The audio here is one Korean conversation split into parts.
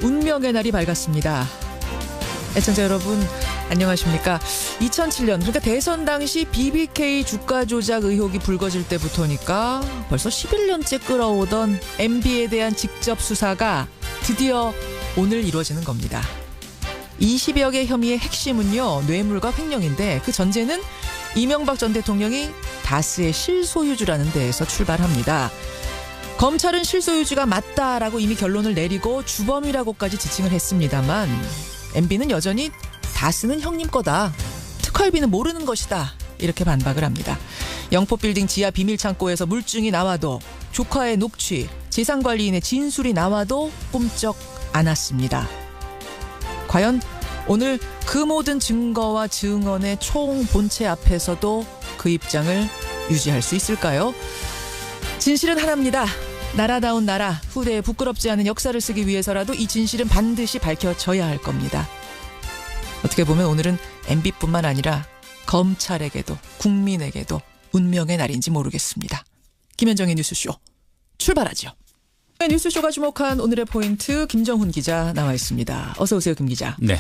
운명의 날이 밝았습니다. 애청자 여러분 안녕하십니까. 2007년 그러니까 대선 당시 BBK 주가 조작 의혹이 불거질 때부터니까 벌써 11년째 끌어오던 MB에 대한 직접 수사가 드디어 오늘 이루어지는 겁니다. 20여 개 혐의의 핵심은요, 뇌물과 횡령인데 그 전제는 이명박 전 대통령이 다스의 실소유주라는 데에서 출발합니다. 검찰은 실소유주가 맞다라고 이미 결론을 내리고 주범이라고까지 지칭을 했습니다만 MB는 여전히 다스는 형님 거다. 특활비는 모르는 것이다. 이렇게 반박을 합니다. 영포빌딩 지하 비밀창고에서 물증이 나와도 조카의 녹취, 재산관리인의 진술이 나와도 꼼짝 않았습니다. 과연 오늘 그 모든 증거와 증언의 총 본체 앞에서도 그 입장을 유지할 수 있을까요? 진실은 하나입니다. 나라다운 나라, 후대에 부끄럽지 않은 역사를 쓰기 위해서라도 이 진실은 반드시 밝혀져야 할 겁니다. 어떻게 보면 오늘은 MB뿐만 아니라 검찰에게도 국민에게도 운명의 날인지 모르겠습니다. 김현정의 뉴스쇼 출발하죠. 뉴스쇼가 주목한 오늘의 포인트 김정훈 기자 나와 있습니다. 어서 오세요, 김 기자. 네.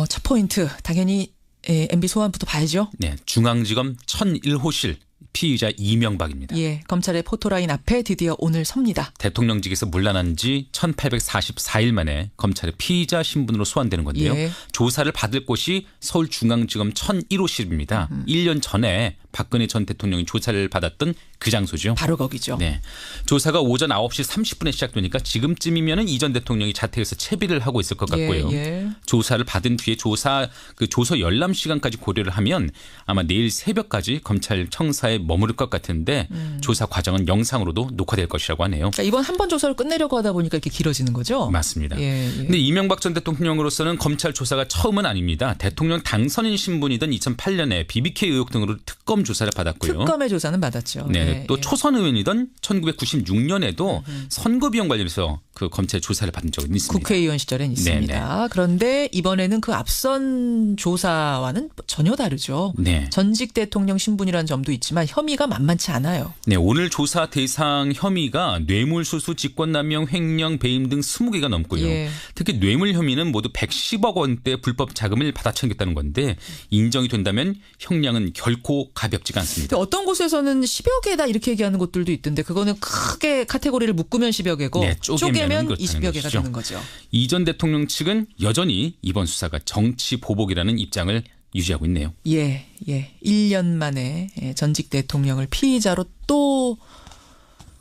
첫 포인트 당연히 MB 소환부터 봐야죠. 네, 중앙지검 1001호실 피의자 이명박입니다. 예, 검찰의 포토라인 앞에 드디어 오늘 섭니다. 대통령직에서 물러난 지 1844일 만에 검찰의 피의자 신분으로 소환되는 건데요. 예. 조사를 받을 곳이 서울중앙지검 1001호실입니다. 1년 전에 박근혜 전 대통령이 조사를 받았던 그 장소죠. 바로 거기죠. 네, 조사가 오전 9시 30분에 시작되니까 지금쯤이면 이 전 대통령이 자택에서 채비를 하고 있을 것 같고요. 예. 조사를 받은 뒤에 조서 열람 시간까지 고려를 하면 아마 내일 새벽까지 검찰 청사에 머무를 것 같은데 조사 과정은 영상으로도 녹화될 것이라고 하네요. 그러니까 이번 한 번 조사를 끝내려고 하다 보니까 이렇게 길어지는 거죠? 맞습니다. 예. 근데 이명박 전 대통령으로서는 검찰 조사가 처음은 아닙니다. 대통령 당선인 신분이던 2008년에 BBK 의혹 등으로 특검 조사를 받았고요. 특검의 조사는 받았죠. 네, 또 초선 의원이던 1996년에도 선거 비용 관련해서 그 검찰 조사를 받은 적은 있습니다. 국회의원 시절엔 있습니다. 네네. 그런데 이번에는 그 앞선 조사와는 전혀 다르죠. 네. 전직 대통령 신분이라는 점도 있지만 혐의가 만만치 않아요. 네, 오늘 조사 대상 혐의가 뇌물수수, 직권남용, 횡령, 배임 등 20개가 넘고요. 예. 특히 뇌물 혐의는 모두 110억 원대 불법 자금을 받아채겠다는 건데 인정이 된다면 형량은 결코 가볍지가 않습니다. 근데 어떤 곳에서는 10여 개다 이렇게 얘기하는 곳들도 있던데 그거는 크게 카테고리를 묶으면 10여 개고 네, 쪼개면 그렇다는 20여 개가 것이죠. 되는 거죠. 이 전 대통령 측은 여전히 이번 수사가 정치 보복이라는 입장을 유지하고 있네요. 예. 1년 만에 전직 대통령을 피의자로 또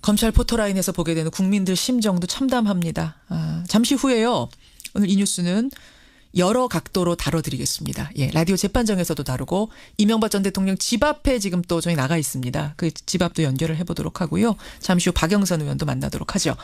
검찰 포토라인에서 보게 되는 국민들 심정도 참담합니다. 잠시 후에요. 오늘 이 뉴스는 여러 각도로 다뤄드리겠습니다. 예, 라디오 재판정에서도 다루고 이명박 전 대통령 집 앞에 지금 또 저희 나가 있습니다. 그 집 앞도 연결을 해보도록 하고요. 잠시 후 박영선 의원도 만나도록 하죠.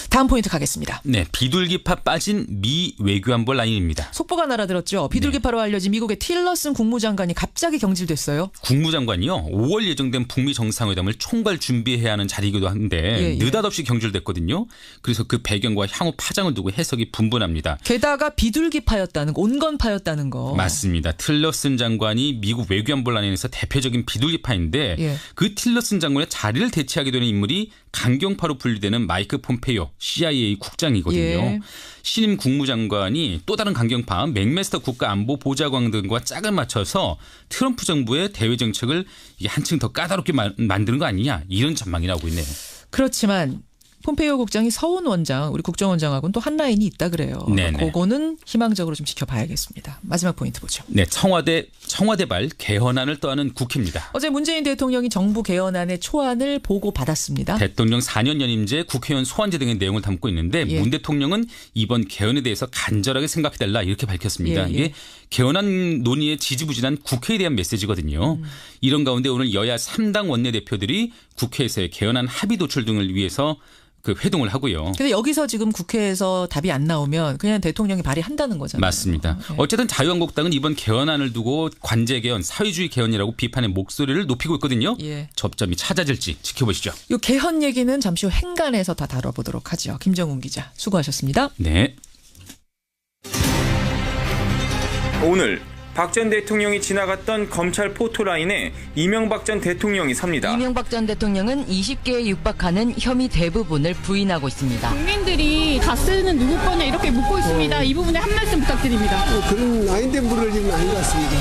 다음 포인트 가겠습니다. 네, 비둘기파 빠진 미 외교안보 라인입니다. 속보가 날아들었죠. 비둘기파로 알려진 미국의 틸러슨 국무장관이 갑자기 경질됐어요. 국무장관이요. 5월 예정된 북미 정상회담을 총괄 준비해야 하는 자리이기도 한데 느닷없이 경질됐거든요. 그래서 그 배경과 향후 파장을 두고 해석이 분분합니다. 게다가 비둘기파였다는 거, 온건파였다는 거. 맞습니다. 틸러슨 장관이 미국 외교안보 라인에서 대표적인 비둘기파인데 예. 그 틸러슨 장관의 자리를 대체하게 되는 인물이 강경파로 분류되는 마이크 폼페이오 CIA 국장이거든요. 예. 신임 국무장관이 또 다른 강경파 맥메스터 국가안보보좌관 등과 짝을 맞춰서 트럼프 정부의 대외 정책을 한층 더 까다롭게 만드는 거 아니냐 이런 전망이 나오고 있네요. 그렇지만 폼페이오 국장이 서훈 원장, 우리 국정원장하고는 또 한 라인이 있다 그래요. 그거는 희망적으로 좀 지켜봐야겠습니다. 마지막 포인트 보죠. 네, 청와대발 개헌안을 떠안은 국회입니다. 어제 문재인 대통령이 정부 개헌안의 초안을 보고받았습니다. 대통령 4년 연임제, 국회의원 소환제 등의 내용을 담고 있는데 문 대통령은 이번 개헌에 대해서 간절하게 생각해달라 이렇게 밝혔습니다. 이게 개헌안 논의에 지지부진한 국회에 대한 메시지거든요. 이런 가운데 오늘 여야 3당 원내대표들이 국회에서의 개헌안 합의 도출 등을 위해서 그 회동을 하고요. 근데 여기서 지금 국회에서 답이 안 나오면 그냥 대통령이 발의한다는 거잖아요. 맞습니다. 어쨌든 자유한국당은 이번 개헌안을 두고 관제 개헌, 사회주의 개헌이라고 비판의 목소리를 높이고 있거든요. 접점이 찾아질지 지켜보시죠. 이 개헌 얘기는 잠시 후 행간에서 다 다뤄보도록 하죠. 김정훈 기자 수고하셨습니다. 네. 오늘 박 전 대통령이 지나갔던 검찰 포토라인에 이명박 전 대통령이 섭니다. 이명박 전 대통령은 20개에 육박하는 혐의 대부분을 부인하고 있습니다. 국민들이 다스는 누구 거냐 이렇게 묻고 있습니다. 이 부분에 한 말씀 부탁드립니다. 그런 아닌데 물을 지금 아닌 것 같습니다.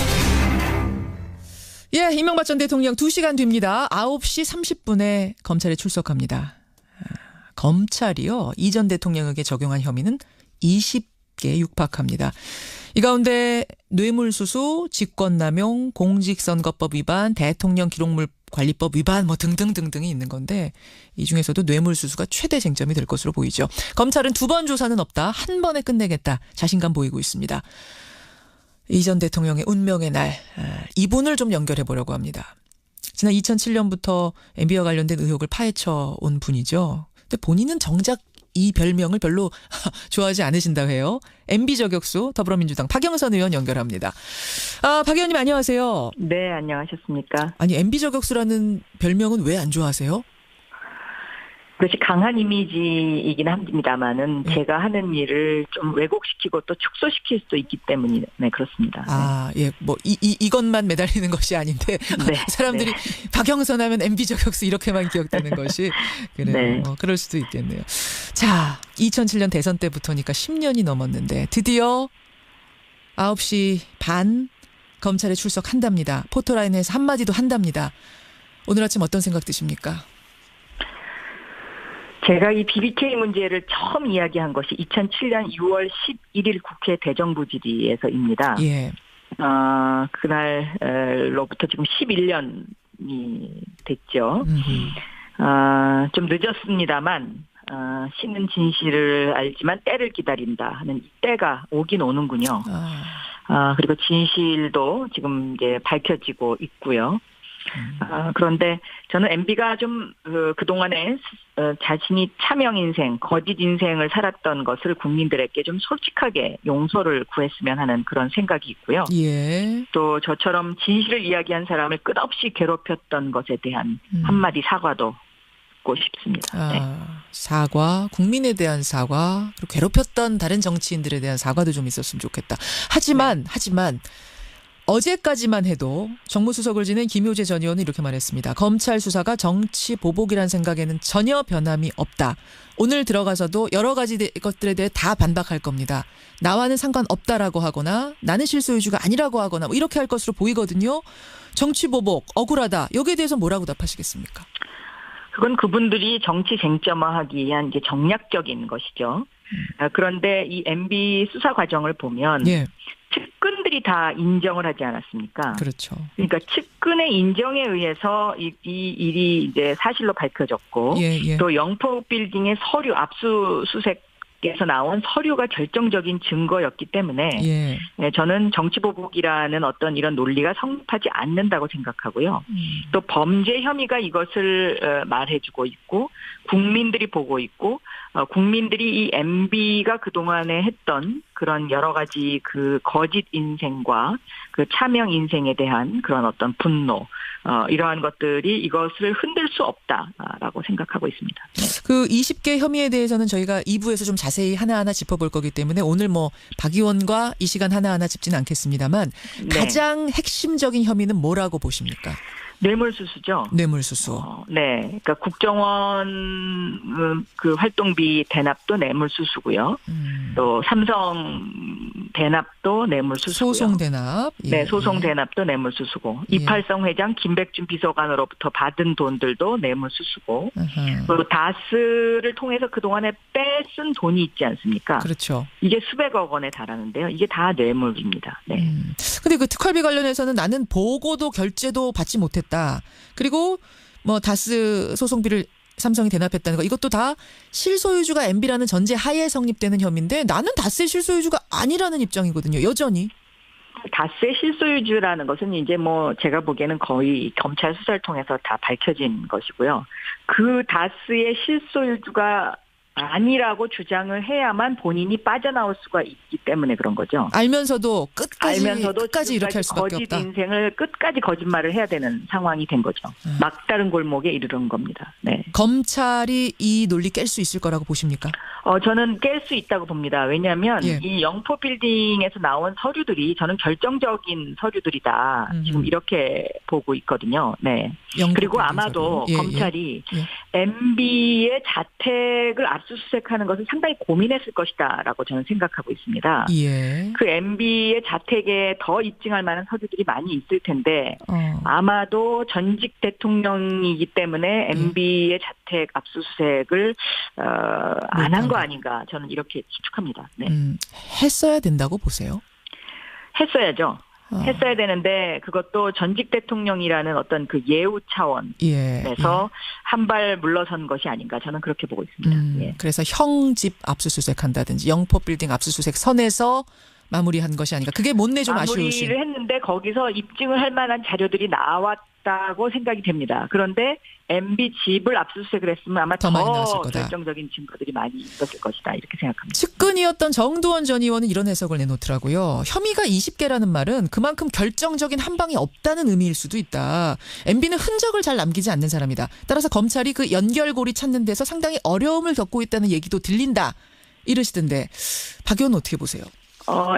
예, 이명박 전 대통령 2시간 뒤입니다. 9시 30분에 검찰에 출석합니다. 검찰이요, 이 전 대통령에게 적용한 혐의는 20개 육박합니다. 이 가운데 뇌물수수, 직권남용, 공직선거법 위반, 대통령 기록물 관리법 위반 뭐 등등등등이 있는 건데 이 중에서도 뇌물수수가 최대 쟁점이 될 것으로 보이죠. 검찰은 2번 조사는 없다. 한 번에 끝내겠다. 자신감 보이고 있습니다. 이 전 대통령의 운명의 날, 이분을 좀 연결해 보려고 합니다. 지난 2007년부터 MB와 관련된 의혹을 파헤쳐 온 분이죠. 근데 본인은 정작 이 별명을 별로 좋아하지 않으신다고 해요. MB 저격수 더불어민주당 박영선 의원 연결합니다. 박 의원님 안녕하세요. 네, 안녕하셨습니까? 아니, MB 저격수라는 별명은 왜 안 좋아하세요? 그것이 강한 이미지이긴 합니다만은 제가 하는 일을 좀 왜곡시키고 또 축소시킬 수도 있기 때문에 그렇습니다. 아, 예, 뭐 이것만 매달리는 것이 아닌데 네, 사람들이 네. 박영선 하면 MB 저격수 이렇게만 기억되는 것이 그래요. 네. 그럴 수도 있겠네요. 자, 2007년 대선 때부터니까 10년이 넘었는데 드디어 9시 반 검찰에 출석한답니다. 포토라인에서 한마디도 한답니다. 오늘 아침 어떤 생각 드십니까? 제가 이 BBK 문제를 처음 이야기한 것이 2007년 6월 11일 국회 대정부질의에서입니다. 예. 그날로부터 지금 11년이 됐죠. 좀 늦었습니다만 신은 진실을 알지만 때를 기다린다 하는 이 때가 오긴 오는군요. 그리고 진실도 지금 이제 밝혀지고 있고요. 그런데 저는 MB가 좀 그동안에 자신이 차명 인생, 거짓 인생을 살았던 것을 국민들에게 좀 솔직하게 용서를 구했으면 하는 그런 생각이 있고요. 예. 또 저처럼 진실을 이야기한 사람을 끝없이 괴롭혔던 것에 대한 한마디 사과도 듣고 싶습니다. 네. 사과, 국민에 대한 사과, 그리고 괴롭혔던 다른 정치인들에 대한 사과도 좀 있었으면 좋겠다. 하지만 어제까지만 해도 정무수석을 지낸 김효재 전 의원은 이렇게 말했습니다. 검찰 수사가 정치 보복이라는 생각에는 전혀 변함이 없다. 오늘 들어가서도 여러 가지 것들에 대해 다 반박할 겁니다. 나와는 상관없다라고 하거나 나는 실소유주가 아니라고 하거나 뭐 이렇게 할 것으로 보이거든요. 정치 보복, 억울하다. 여기에 대해서 뭐라고 답하시겠습니까? 그건 그분들이 정치 쟁점화하기 위한 이제 정략적인 것이죠. 그런데 이 MB 수사 과정을 보면 예. 측근들이 다 인정을 하지 않았습니까? 그렇죠. 그러니까 측근의 인정에 의해서 이 일이 이제 사실로 밝혀졌고 예. 또 영포 빌딩의 서류 압수수색에서 나온 서류가 결정적인 증거였기 때문에 예. 네, 저는 정치보복이라는 어떤 이런 논리가 성립하지 않는다고 생각하고요. 또 범죄 혐의가 이것을 말해주고 있고 국민들이 보고 있고 국민들이 이 MB가 그동안에 했던 그런 여러 가지 그 거짓 인생과 그 차명 인생에 대한 그런 어떤 분노 이러한 것들이 이것을 흔들 수 없다라고 생각하고 있습니다. 네. 그 20개 혐의에 대해서는 저희가 2부에서 좀 자세히 하나하나 짚어볼 거기 때문에 오늘 뭐 박 의원과 이 시간 하나하나 짚지는 않겠습니다만 네. 가장 핵심적인 혐의는 뭐라고 보십니까? 뇌물수수죠. 뇌물수수. 네, 그러니까 국정원 그 활동비 대납도 뇌물수수고요. 또 삼성 대납도 뇌물수수고요. 소송 대납. 예. 네, 소송 대납도 뇌물수수고 예. 이팔성 회장 김백준 비서관으로부터 받은 돈들도 뇌물수수고 그리고 다스를 통해서 그동안에 뺏은 돈이 있지 않습니까? 그렇죠. 이게 수백억 원에 달하는데요. 이게 다 뇌물입니다. 네. 근데 그 특활비 관련해서는 나는 보고도 결제도 받지 못했다. 그리고 뭐 다스 소송비를 삼성이 대납했다는 거 이것도 다 실소유주가 MB라는 전제 하에 성립되는 혐의인데 나는 다스의 실소유주가 아니라는 입장이거든요. 여전히. 다스의 실소유주라는 것은 이제 뭐 제가 보기에는 거의 검찰 수사를 통해서 다 밝혀진 것이고요. 그 다스의 실소유주가 아니라고 주장을 해야만 본인이 빠져나올 수가 있기 때문에 그런 거죠. 알면서도 알면서도 끝까지 이렇게 할 수밖에 거짓 없다. 인생을 끝까지 거짓말을 해야 되는 상황이 된 거죠. 막다른 골목에 이르는 겁니다. 네. 검찰이 이 논리 깰 수 있을 거라고 보십니까? 저는 깰 수 있다고 봅니다. 왜냐하면 예. 이 영포 빌딩에서 나온 서류들이 저는 결정적인 서류들이다. 지금 이렇게 보고 있거든요. 네. 그리고 아마도 서류. 예, 검찰이 예. MB의 자택을 압수수색하는 것을 상당히 고민했을 것이다라고 저는 생각하고 있습니다. 예. 그 MB의 자택에 더 입증할 만한 서류들이 많이 있을 텐데 아마도 전직 대통령이기 때문에 MB의 자택 압수수색을 안 한 거 아닌가 저는 이렇게 추측합니다. 네. 했어야 된다고 보세요? 했어야죠. 했어야 되는데 그것도 전직 대통령이라는 어떤 그 예우 차원에서 한 발 물러선 것이 아닌가 저는 그렇게 보고 있습니다. 예. 그래서 형집 압수수색한다든지 영포 빌딩 압수수색 선에서 마무리한 것이 아닌가. 그게 못내 좀 아쉬우신. 마무리를 했는데 거기서 입증을 할 만한 자료들이 나왔다고 생각이 됩니다. 그런데 MB 집을 압수수색을 했으면 아마 더 많이 나왔을 더 거다. 결정적인 증거들이 많이 있었을 것이다 이렇게 생각합니다. 측근이었던 정두원 전 의원은 이런 해석을 내놓더라고요. 혐의가 20개라는 말은 그만큼 결정적인 한 방이 없다는 의미일 수도 있다. MB는 흔적을 잘 남기지 않는 사람이다. 따라서 검찰이 그 연결고리 찾는 데서 상당히 어려움을 겪고 있다는 얘기도 들린다. 이러시던데 박 의원은 어떻게 보세요?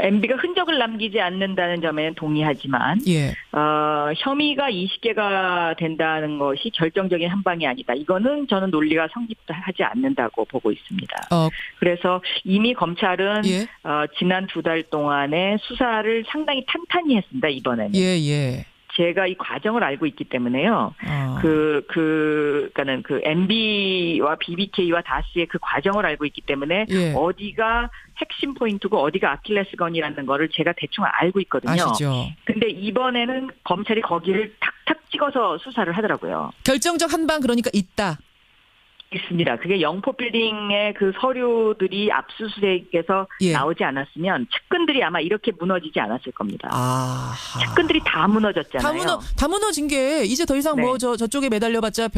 MB가 흔적을 남기지 않는다는 점에는 동의하지만 예. 혐의가 20개가 된다는 것이 결정적인 한 방이 아니다. 이거는 저는 논리가 성립하지 않는다고 보고 있습니다. 그래서 이미 검찰은 예. 지난 2달 동안에 수사를 상당히 탄탄히 했습니다. 이번에는. 예. 제가 이 과정을 알고 있기 때문에요. 그러니까는 그 MB와 BBK와 다스의 그 과정을 알고 있기 때문에 예. 어디가 핵심 포인트고 어디가 아킬레스건이라는 거를 제가 대충 알고 있거든요. 아시죠? 근데 이번에는 검찰이 거기를 탁탁 찍어서 수사를 하더라고요. 결정적 한 방 그러니까 있다. 있습니다. 그게 영포 빌딩의 그 서류들이 압수수색에서 예. 나오지 않았으면 측근들이 아마 이렇게 무너지지 않았을 겁니다. 측근들이 다 무너졌잖아요. 다 무너진 게 이제 더 이상 네. 뭐 저쪽에 매달려봤자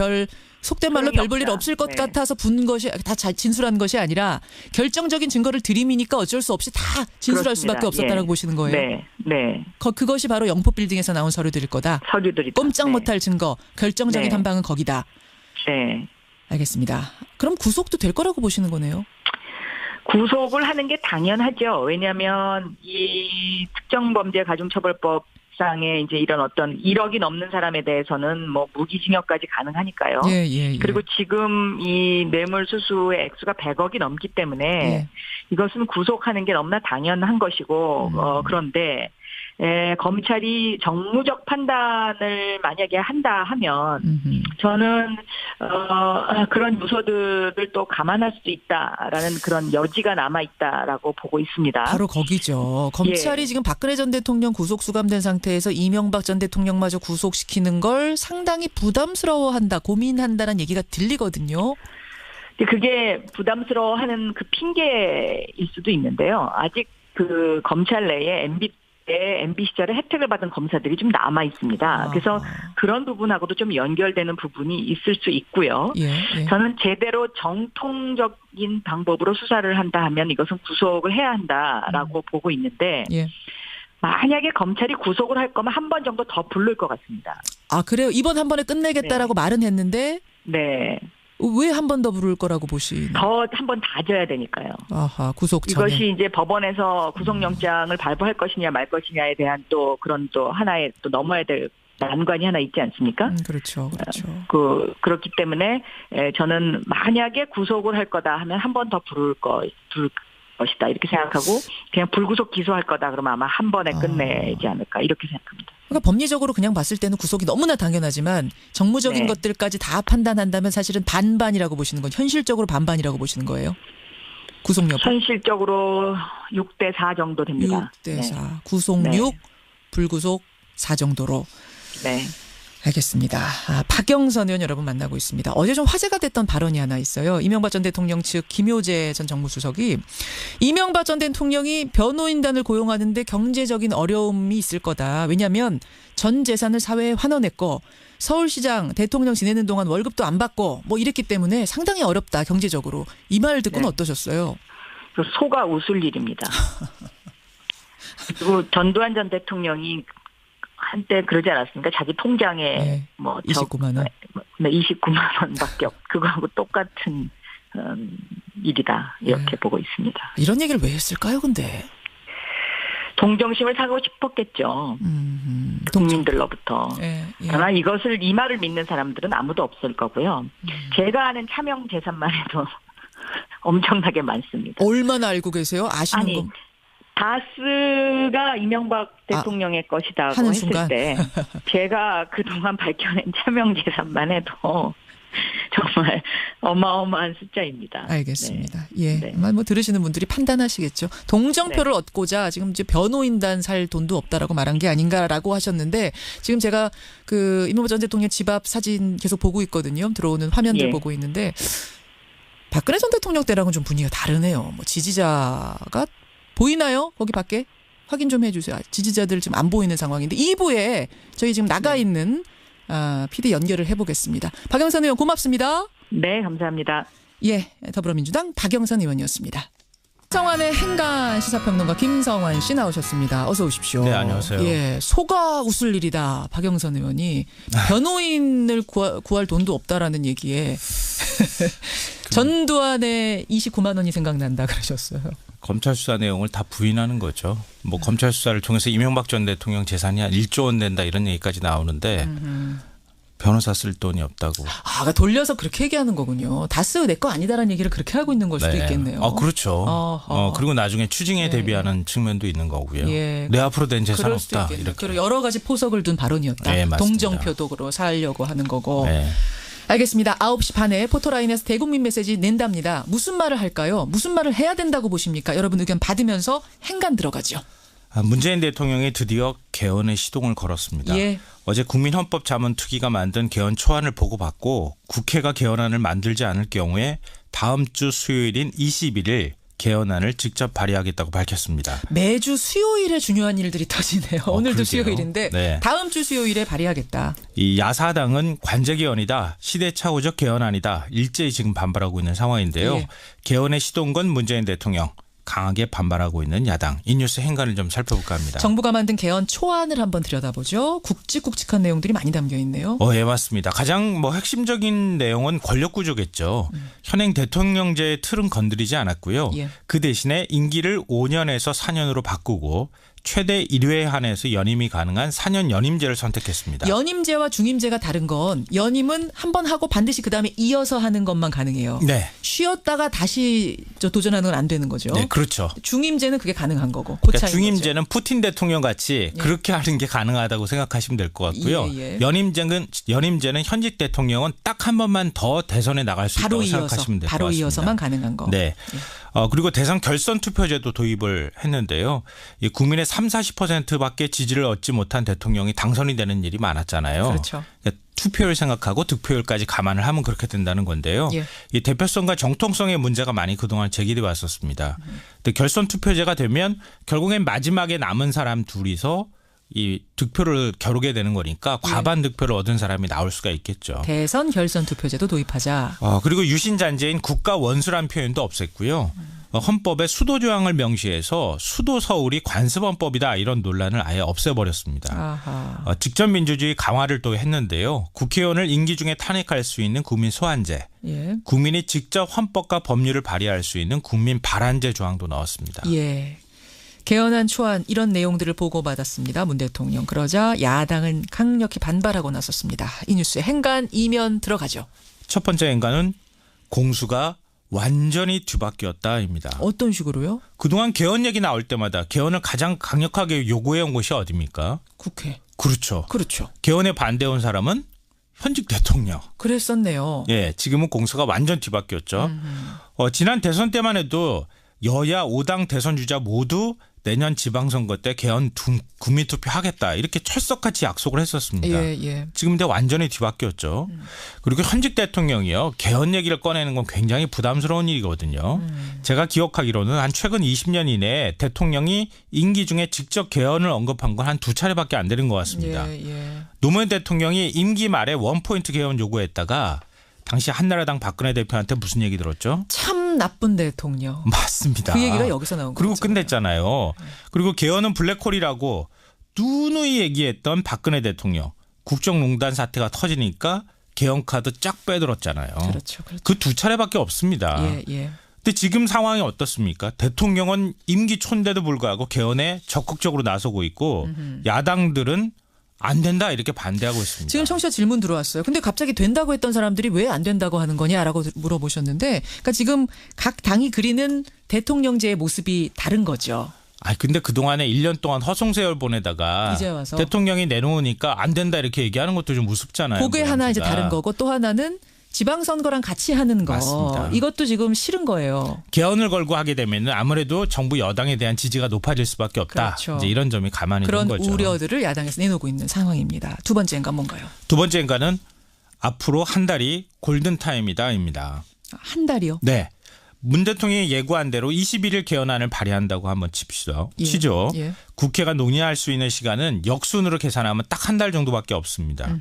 속된 말로 별 볼 일 없다. 없을 것 네. 같아서 분 것이 다 진술한 것이 아니라 결정적인 증거를 들이미니까 어쩔 수 없이 다 진술할 그렇습니다. 수밖에 없었다라고 예. 보시는 거예요. 네. 그것이 바로 영포 빌딩에서 나온 서류들일 거다. 서류들이 꼼짝 못할 증거, 결정적인 네. 한 방은 거기다. 네. 알겠습니다. 그럼 구속도 될 거라고 보시는 거네요. 구속을 하는 게 당연하죠. 왜냐하면 이 특정범죄가중처벌법상에 이제 이런 어떤 1억이 넘는 사람에 대해서는 뭐 무기징역까지 가능하니까요. 예. 그리고 지금 이 뇌물수수의 액수가 100억이 넘기 때문에 예. 이것은 구속하는 게 너무나 당연한 것이고 그런데 검찰이 정무적 판단을 만약에 한다 하면 저는 그런 요소들을 또 감안할 수도 있다라는 그런 여지가 남아있다라고 보고 있습니다. 바로 거기죠. 검찰이 예. 지금 박근혜 전 대통령 구속 수감된 상태에서 이명박 전 대통령마저 구속시키는 걸 상당히 부담스러워한다, 고민한다는 얘기가 들리거든요. 그게 부담스러워하는 그 핑계일 수도 있는데요. 아직 그 검찰 내에 MB 시절에 혜택을 받은 검사들이 좀 남아 있습니다. 그래서 그런 부분하고도 좀 연결되는 부분이 있을 수 있고요. 예. 저는 제대로 정통적인 방법으로 수사를 한다 하면 이것은 구속을 해야 한다라고 보고 있는데 예. 만약에 검찰이 구속을 할 거면 한 번 정도 더 부를 것 같습니다. 그래요? 이번 한 번에 끝내겠다라고 말은 했는데 네. 왜 한 번 더 부를 거라고 보시나요? 더 한 번 다져야 되니까요. 구속 전에. 이것이 이제 법원에서 구속영장을 발부할 것이냐 말 것이냐에 대한 또 그런 또 하나의 또 넘어야 될 난관이 하나 있지 않습니까? 그렇죠. 그렇기 때문에 저는 만약에 구속을 할 거다 하면 한 번 더 부를 것이다 이렇게 생각하고 그냥 불구속 기소할 거다 그러면 아마 한 번에 끝내지 않을까 이렇게 생각합니다. 그러니까 법리적으로 그냥 봤을 때는 구속이 너무나 당연하지만 정무적인 네. 것들까지 다 판단한다면 사실은 반반이라고 보시는 건 현실적으로 반반이라고 보시는 거예요? 구속 여부. 현실적으로 6대 4 정도 됩니다. 6대 4. 구속 네. 6, 불구속 4 정도로. 네. 알겠습니다. 박영선 의원 여러분 만나고 있습니다. 어제 좀 화제가 됐던 발언이 하나 있어요. 이명박 전 대통령 측 김효재 전 정무수석이 이명박 전 대통령이 변호인단을 고용하는데 경제적인 어려움이 있을 거다. 왜냐하면 전 재산을 사회에 환원했고 서울시장 대통령 지내는 동안 월급도 안 받고 뭐 이랬기 때문에 상당히 어렵다 경제적으로. 이 말 듣고는 어떠셨어요? 소가 웃을 일입니다. 그리고 전두환 전 대통령이 한때 그러지 않았습니까? 자기 통장에 네, 29만 원. 29만 원밖에 그거하고 똑같은 일이다. 이렇게 보고 있습니다. 이런 얘기를 왜 했을까요, 근데? 동정심을 사고 싶었겠죠. 국민들로부터. 예. 그러나 이 말을 믿는 사람들은 아무도 없을 거고요. 제가 아는 차명 재산만 해도 엄청나게 많습니다. 얼마나 알고 계세요? 아시는 거? 다스가 이명박 대통령의 것이다고 하는 했을 순간. 때 제가 그동안 밝혀낸 차명 재산만 해도 정말 어마어마한 숫자입니다. 알겠습니다. 네. 예. 네. 아마 뭐 들으시는 분들이 판단하시겠죠. 동정표를 얻고자 지금 이제 변호인단 살 돈도 없다라고 말한 게 아닌가라고 하셨는데 지금 제가 그 이명박 전 대통령 집 앞 사진 계속 보고 있거든요. 들어오는 화면들 예. 보고 있는데 박근혜 전 대통령 때랑은 좀 분위기가 다르네요. 뭐 지지자가 보이나요? 거기 밖에? 확인 좀 해주세요. 지지자들 지금 안 보이는 상황인데 2부에 저희 지금 나가 있는 PD 연결을 해보겠습니다. 박영선 의원 고맙습니다. 네, 감사합니다. 예, 더불어민주당 박영선 의원이었습니다. 성환의 행간 시사평론가 김성환 씨 나오셨습니다. 어서 오십시오. 네, 안녕하세요. 예, 소가 웃을 일이다. 박영선 의원이 변호인을 구할 돈도 없다라는 얘기에 전두환의 29만 원이 생각난다 그러셨어요. 검찰 수사 내용을 다 부인하는 거죠. 뭐 검찰 수사를 통해서 이명박 전 대통령 재산이 한 1조 원 된다 이런 얘기까지 나오는데 변호사 쓸 돈이 없다고. 그러니까 돌려서 그렇게 얘기하는 거군요. 다스 내 거 아니다라는 얘기를 그렇게 하고 있는 걸 수도 있겠네요. 그렇죠. 그리고 나중에 추징에 대비하는 측면도 있는 거고요. 예. 내 앞으로 된 재산 그럴 수도 없다. 있겠네요. 이렇게. 그리고 여러 가지 포석을 둔 발언이었다. 네, 맞습니다. 동정표도 사려고 하는 거고. 네. 알겠습니다. 9시 반에 포토라인에서 대국민 메시지 낸답니다. 무슨 말을 할까요? 무슨 말을 해야 된다고 보십니까? 여러분 의견 받으면서 행간 들어가죠. 문재인 대통령이 드디어 개헌의 시동을 걸었습니다. 예. 어제 국민헌법자문특위가 만든 개헌 초안을 보고받고 국회가 개헌안을 만들지 않을 경우에 다음 주 수요일인 21일 개헌안을 직접 발의하겠다고 밝혔습니다. 매주 수요일에 중요한 일들이 터지네요. 오늘도 그러게요. 수요일인데 네. 다음 주 수요일에 발의하겠다. 이 야사당은 관제 개헌이다. 시대착오적 개헌안이다. 일제히 지금 반발하고 있는 상황인데요. 예. 개헌의 시동건 문재인 대통령. 강하게 반발하고 있는 야당. 이 뉴스 행간을 좀 살펴볼까 합니다. 정부가 만든 개헌 초안을 한번 들여다보죠. 굵직굵직한 내용들이 많이 담겨 있네요. 예, 맞습니다. 가장 핵심적인 내용은 권력 구조겠죠. 현행 대통령제의 틀은 건드리지 않았고요. 예. 그 대신에 임기를 5년에서 4년으로 바꾸고 최대 1회에 한해서 연임이 가능한 4년 연임제를 선택했습니다. 연임제와 중임제가 다른 건 연임은 한 번 하고 반드시 그다음에 이어서 하는 것만 가능해요. 네. 쉬었다가 다시 도전하는 건 안 되는 거죠. 네, 그렇죠. 중임제는 그게 가능한 거고. 그러니까 중임제는 푸틴 대통령 같이 예. 그렇게 하는 게 가능하다고 생각하시면 될 것 같고요. 예. 연임제는 현직 대통령은 딱 한 번만 더 대선에 나갈 수 있다고 생각하시면 될 것 같습니다. 바로 이어서만 가능한 거. 네. 그리고 대선 결선 투표제도 도입을 했는데요. 이 국민의 30-40%밖에 지지를 얻지 못한 대통령이 당선이 되는 일이 많았잖아요. 그렇죠. 그러니까 투표율 생각하고 득표율까지 감안을 하면 그렇게 된다는 건데요. 예. 이 대표성과 정통성의 문제가 많이 그동안 제기돼 왔었습니다. 근데 결선 투표제가 되면 결국엔 마지막에 남은 사람 둘이서 이 득표를 겨루게 되는 거니까 과반 득표를 얻은 사람이 나올 수가 있겠죠. 대선 결선 투표제도 도입하자. 그리고 유신잔재인 국가 원수란 표현도 없앴고요. 헌법에 수도 조항을 명시해서 수도 서울이 관습헌법이다 이런 논란을 아예 없애버렸습니다. 아하. 직접 민주주의 강화를 또 했는데요. 국회의원을 임기 중에 탄핵할 수 있는 국민 소환제, 예. 국민이 직접 헌법과 법률을 발의할 수 있는 국민 발안제 조항도 넣었습니다. 예. 개헌안 초안 이런 내용들을 보고받았습니다. 문 대통령. 그러자 야당은 강력히 반발하고 나섰습니다. 이 뉴스에 행간 이면 들어가죠. 첫 번째 행간은 공수가 완전히 뒤바뀌었다입니다. 어떤 식으로요? 그동안 개헌 얘기 나올 때마다 개헌을 가장 강력하게 요구해온 곳이 어디입니까? 국회. 그렇죠. 그렇죠. 개헌에 반대온 사람은 현직 대통령. 그랬었네요. 예, 지금은 공수가 완전 뒤바뀌었죠. 지난 대선 때만 해도 여야 5당 대선 주자 모두 내년 지방선거 때 개헌 국민투표 하겠다 이렇게 철석같이 약속을 했었습니다. 예. 지금 근데 완전히 뒤바뀌었죠. 그리고 현직 대통령이요. 개헌 얘기를 꺼내는 건 굉장히 부담스러운 일이거든요. 제가 기억하기로는 한 최근 20년 이내에 대통령이 임기 중에 직접 개헌을 언급한 건 한 2차례밖에 안 되는 것 같습니다. 노무현 대통령이 임기 말에 원포인트 개헌 요구했다가 당시 한나라당 박근혜 대표한테 무슨 얘기 들었죠? 참 나쁜 대통령. 맞습니다. 그 얘기가 여기서 나온 거죠. 그리고 끝냈잖아요. 그리고 개헌은 블랙홀이라고 누누이 얘기했던 박근혜 대통령. 국정농단 사태가 터지니까 개헌 카드 쫙 빼들었잖아요. 그렇죠. 그 2차례밖에 없습니다. 예. 근데 지금 상황이 어떻습니까? 대통령은 임기 초인데도 불구하고 개헌에 적극적으로 나서고 있고 야당들은 안 된다 이렇게 반대하고 있습니다. 지금 청취자 질문 들어왔어요. 근데 갑자기 된다고 했던 사람들이 왜 안 된다고 하는 거냐라고 물어보셨는데, 그러니까 지금 각 당이 그리는 대통령제의 모습이 다른 거죠. 근데 그동안에 1년 동안 허송세월 보내다가 이제 와서 대통령이 내놓으니까 안 된다 이렇게 얘기하는 것도 좀 우습잖아요. 그게 하나 이제 다른 거고, 또 하나는 지방선거랑 같이 하는 거. 맞습니다. 이것도 지금 싫은 거예요. 개헌을 걸고 하게 되면 아무래도 정부 여당에 대한 지지가 높아질 수밖에 없다. 그렇죠. 이제 이런 점이 가만히 그런 있는 거죠. 우려들을 야당에서 내놓고 있는 상황입니다. 두 번째인가 뭔가요? 두 번째인가는 앞으로 한 달이 골든타임이다입니다. 한 달이요? 네. 문 대통령이 예고한 대로 21일 개헌안을 발의한다고 한번 치죠. 예. 국회가 논의할 수 있는 시간은 역순으로 계산하면 딱 한 달 정도밖에 없습니다.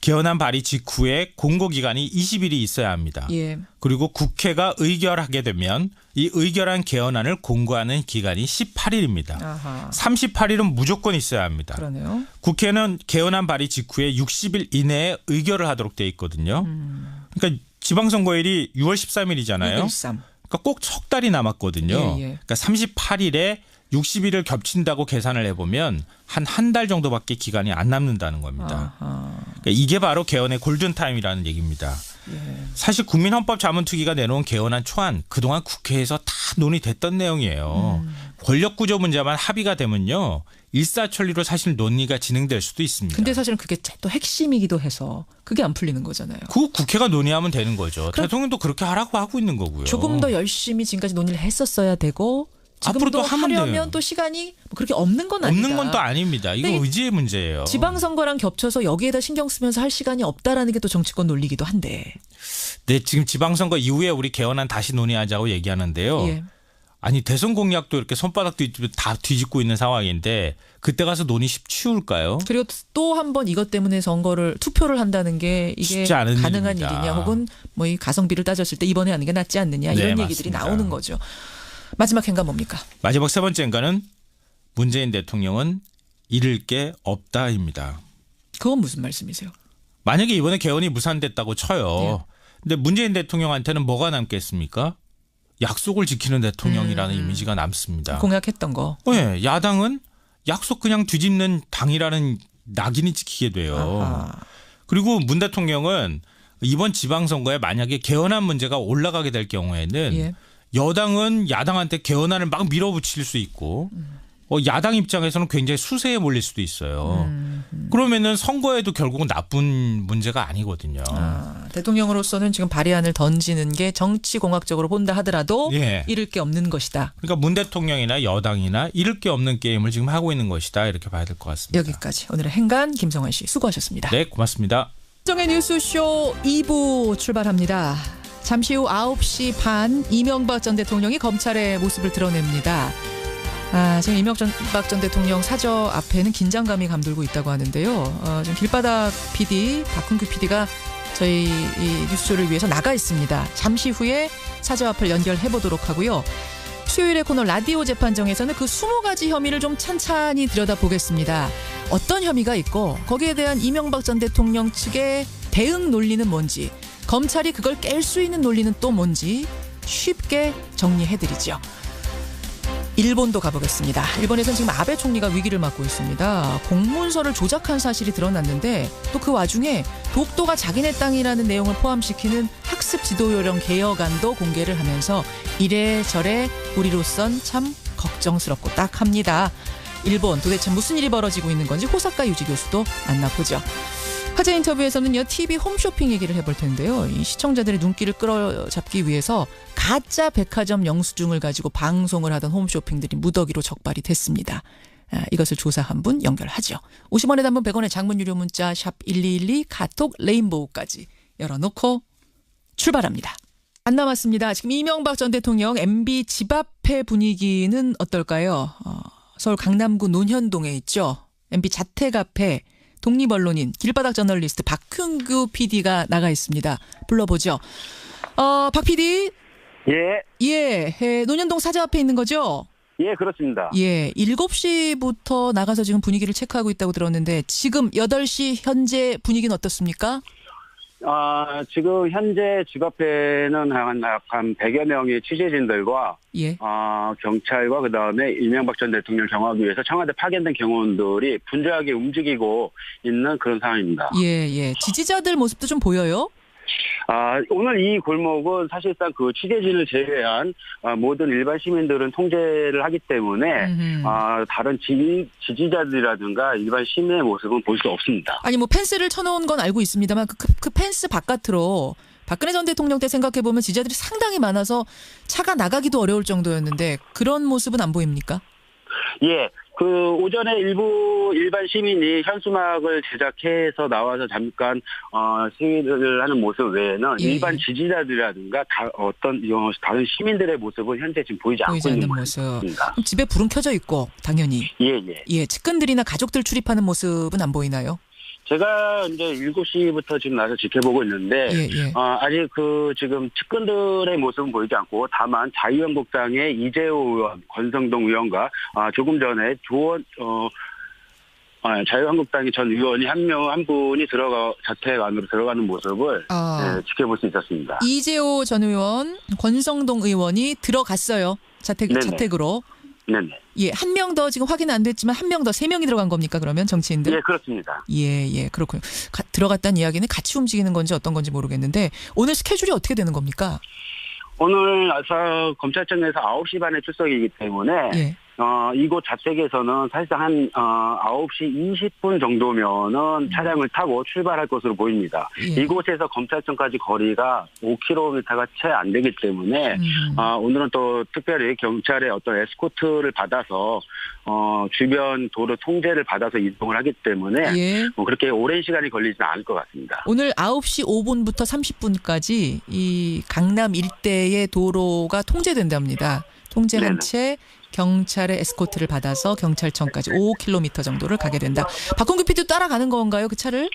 개헌안 발의 직후에 공고기간이 20일이 있어야 합니다. 예. 그리고 국회가 의결하게 되면 이 의결한 개헌안을 공고하는 기간이 18일입니다. 아하. 38일은 무조건 있어야 합니다. 그러네요. 국회는 개헌안 발의 직후에 60일 이내에 의결을 하도록 돼 있거든요. 그러니까 지방선거일이 6월 13일이잖아요. 6.13. 그러니까 꼭 석 달이 남았거든요. 예. 그러니까 38일에 60일을 겹친다고 계산을 해보면 한 달 정도밖에 기간이 안 남는다는 겁니다. 그러니까 이게 바로 개헌의 골든타임이라는 얘기입니다. 사실 국민헌법자문특위가 내놓은 개헌안 초안 그동안 국회에서 다 논의됐던 내용이에요. 권력구조 문제만 합의가 되면요. 일사천리로 사실 논의가 진행될 수도 있습니다. 근데 사실은 그게 또 핵심이기도 해서 그게 안 풀리는 거잖아요. 그거 국회가 논의하면 되는 거죠. 대통령도 그렇게 하라고 하고 있는 거고요. 조금 더 열심히 지금까지 논의를 했었어야 되고 지금도 앞으로도 하면 하려면 돼요. 또 시간이 그렇게 없는 건 아니다. 없는 건 또 아닙니다. 이거 근데 의지의 문제예요. 지방선거랑 겹쳐서 여기에다 신경 쓰면서 할 시간이 없다라는 게 또 정치권 논리기도 한데. 네, 지금 지방선거 이후에 우리 개헌안 다시 논의하자고 얘기하는데요. 예. 아니 대선 공약도 이렇게 손바닥 다 뒤집고 있는 상황인데 그때 가서 논의 쉬울까요? 그리고 또 한 번 이것 때문에 투표를 한다는 게 이게 쉽지 않은 가능한 일입니다. 일이냐, 혹은 뭐 이 가성비를 따졌을 때 이번에 하는 게 낫지 않느냐, 이런 네, 얘기들이 맞습니다. 나오는 거죠. 마지막 행간 뭡니까? 마지막 세 번째인가는 문재인 대통령은 잃을 게 없다입니다. 그건 무슨 말씀이세요? 만약에 이번에 개헌이 무산됐다고 쳐요. 네. 근데 문재인 대통령한테는 뭐가 남겠습니까? 약속을 지키는 대통령이라는 이미지가 남습니다. 공약했던 거. 네, 야당은 약속 그냥 뒤집는 당이라는 낙인이 찍히게 돼요. 아하. 그리고 문 대통령은 이번 지방선거에 만약에 개헌안 문제가 올라가게 될 경우에는 예. 여당은 야당한테 개헌안을 막 밀어붙일 수 있고 야당 입장에서는 굉장히 수세에 몰릴 수도 있어요. 그러면은 선거에도 결국은 나쁜 문제가 아니거든요. 대통령으로서는 지금 발의안을 던지는 게 정치공학적으로 본다 하더라도 예. 잃을 게 없는 것이다. 그러니까 문 대통령이나 여당이나 잃을 게 없는 게임을 지금 하고 있는 것이다. 이렇게 봐야 될 것 같습니다. 여기까지 오늘의 행간 김성환 씨 수고하셨습니다. 네, 고맙습니다. 정의 뉴스쇼 2부 출발합니다. 잠시 후 9시 반 이명박 전 대통령이 검찰의 모습을 드러냅니다. 지금 이명박 전 대통령 사저 앞에는 긴장감이 감돌고 있다고 하는데요. 지금 길바닥 PD, 박훈규 PD가 저희 이 뉴스쇼를 위해서 나가 있습니다. 잠시 후에 사저 앞을 연결해 보도록 하고요. 수요일의 코너 라디오 재판정에서는 그 20가지 혐의를 좀 찬찬히 들여다보겠습니다. 어떤 혐의가 있고 거기에 대한 이명박 전 대통령 측의 대응 논리는 뭔지, 검찰이 그걸 깰 수 있는 논리는 또 뭔지 쉽게 정리해드리죠. 일본도 가보겠습니다. 일본에서는 지금 아베 총리가 위기를 맞고 있습니다. 공문서를 조작한 사실이 드러났는데 또 그 와중에 독도가 자기네 땅이라는 내용을 포함시키는 학습 지도 요령 개혁안도 공개를 하면서 이래저래 우리로선 참 걱정스럽고 딱합니다. 일본 도대체 무슨 일이 벌어지고 있는 건지 호사카 유지 교수도 만나보죠. 화제 인터뷰에서는요, TV 홈쇼핑 얘기를 해볼 텐데요. 이 시청자들의 눈길을 끌어잡기 위해서 가짜 백화점 영수증을 가지고 방송을 하던 홈쇼핑들이 무더기로 적발이 됐습니다. 이것을 조사한 분 연결하죠. 50원에 단문 100원의 장문 유료 문자 샵 1212 카톡 레인보우까지 열어놓고 출발합니다. 안 남았습니다. 지금 이명박 전 대통령 MB 집 앞의 분위기는 어떨까요? 서울 강남구 논현동에 있죠. MB 자택 앞에 독립언론인 길바닥 저널리스트 박훈규 PD가 나가 있습니다. 불러보죠. 박 PD. 예, 논현동 사저 앞에 있는 거죠? 예, 그렇습니다. 예, 7시부터 나가서 지금 분위기를 체크하고 있다고 들었는데 지금 8시 현재 분위기는 어떻습니까? 지금 현재 집 앞에는 한 100여 명의 취재진들과 예. 경찰과 그다음에 이명박 전 대통령 경호하기 위해서 청와대 파견된 경호원들이 분주하게 움직이고 있는 그런 상황입니다. 예. 지지자들 모습도 좀 보여요? 오늘 이 골목은 사실상 그 취재진을 제외한 모든 일반 시민들은 통제를 하기 때문에 다른 지지자들이라든가 일반 시민의 모습은 볼 수 없습니다. 아니 뭐 펜스를 쳐놓은 건 알고 있습니다만 그 펜스 바깥으로 박근혜 전 대통령 때 생각해보면 지지자들이 상당히 많아서 차가 나가기도 어려울 정도였는데 그런 모습은 안 보입니까? 예. 그 오전에 일부 일반 시민이 현수막을 제작해서 나와서 잠깐 시위를 하는 모습 외에는 일반 지지자들이라든가 다른 시민들의 모습은 현재 지금 보이지 않고 있는 모습입니다. 그럼 집에 불은 켜져 있고 당연히 예, 측근들이나 가족들 출입하는 모습은 안 보이나요? 제가 이제 7시부터 지금 나서 지켜보고 있는데 아직 지금 측근들의 모습은 보이지 않고 다만 자유한국당의 이재호 의원, 권성동 의원과 조금 전에 자유한국당의 전 의원이 한 분이 자택 안으로 들어가는 모습을 지켜볼 수 있었습니다. 이재호 전 의원, 권성동 의원이 들어갔어요. 자택으로. 네네. 예, 한 명 더 지금 확인 안 됐지만 한 명 더 3명이 들어간 겁니까 그러면 정치인들? 예, 그렇습니다. 예, 그렇군요. 들어갔다는 이야기는 같이 움직이는 건지 어떤 건지 모르겠는데 오늘 스케줄이 어떻게 되는 겁니까? 오늘 검찰청에서 9시 반에 출석이기 때문에 이곳 자택에서는 사실상 한 9시 20분 정도면은 차량을 타고 출발할 것으로 보입니다. 이곳에서 검찰청까지 거리가 5km가 채 안 되기 때문에 오늘은 또 특별히 경찰의 어떤 에스코트를 받아서 주변 도로 통제를 받아서 이동을 하기 때문에 그렇게 오랜 시간이 걸리지는 않을 것 같습니다. 오늘 9시 5분부터 30분까지 이 강남 일대의 도로가 통제된답니다. 통제한 채 경찰의 에스코트를 받아서 경찰청까지 5km 정도를 가게 된다. 박홍규 PD도 따라가는 건가요, 그 차를?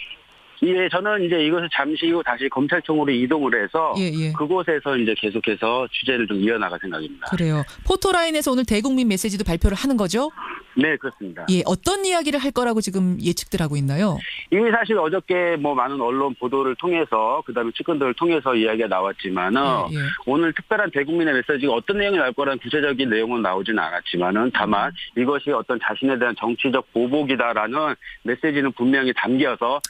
예, 저는 이제 이것을 잠시 후 다시 검찰청으로 이동을 해서 그곳에서 이제 계속해서 취재를 좀 이어나갈 생각입니다. 그래요. 포토라인에서 오늘 대국민 메시지도 발표를 하는 거죠? 네, 그렇습니다. 예, 어떤 이야기를 할 거라고 지금 예측들 하고 있나요? 이미 사실 어저께 많은 언론 보도를 통해서 그다음에 측근들을 통해서 이야기가 나왔지만은 오늘 특별한 대국민의 메시지가 어떤 내용이 나올 거라는 구체적인 내용은 나오지는 않았지만은 다만 이것이 어떤 자신에 대한 정치적 보복이다라는 메시지는 분명히 담겨서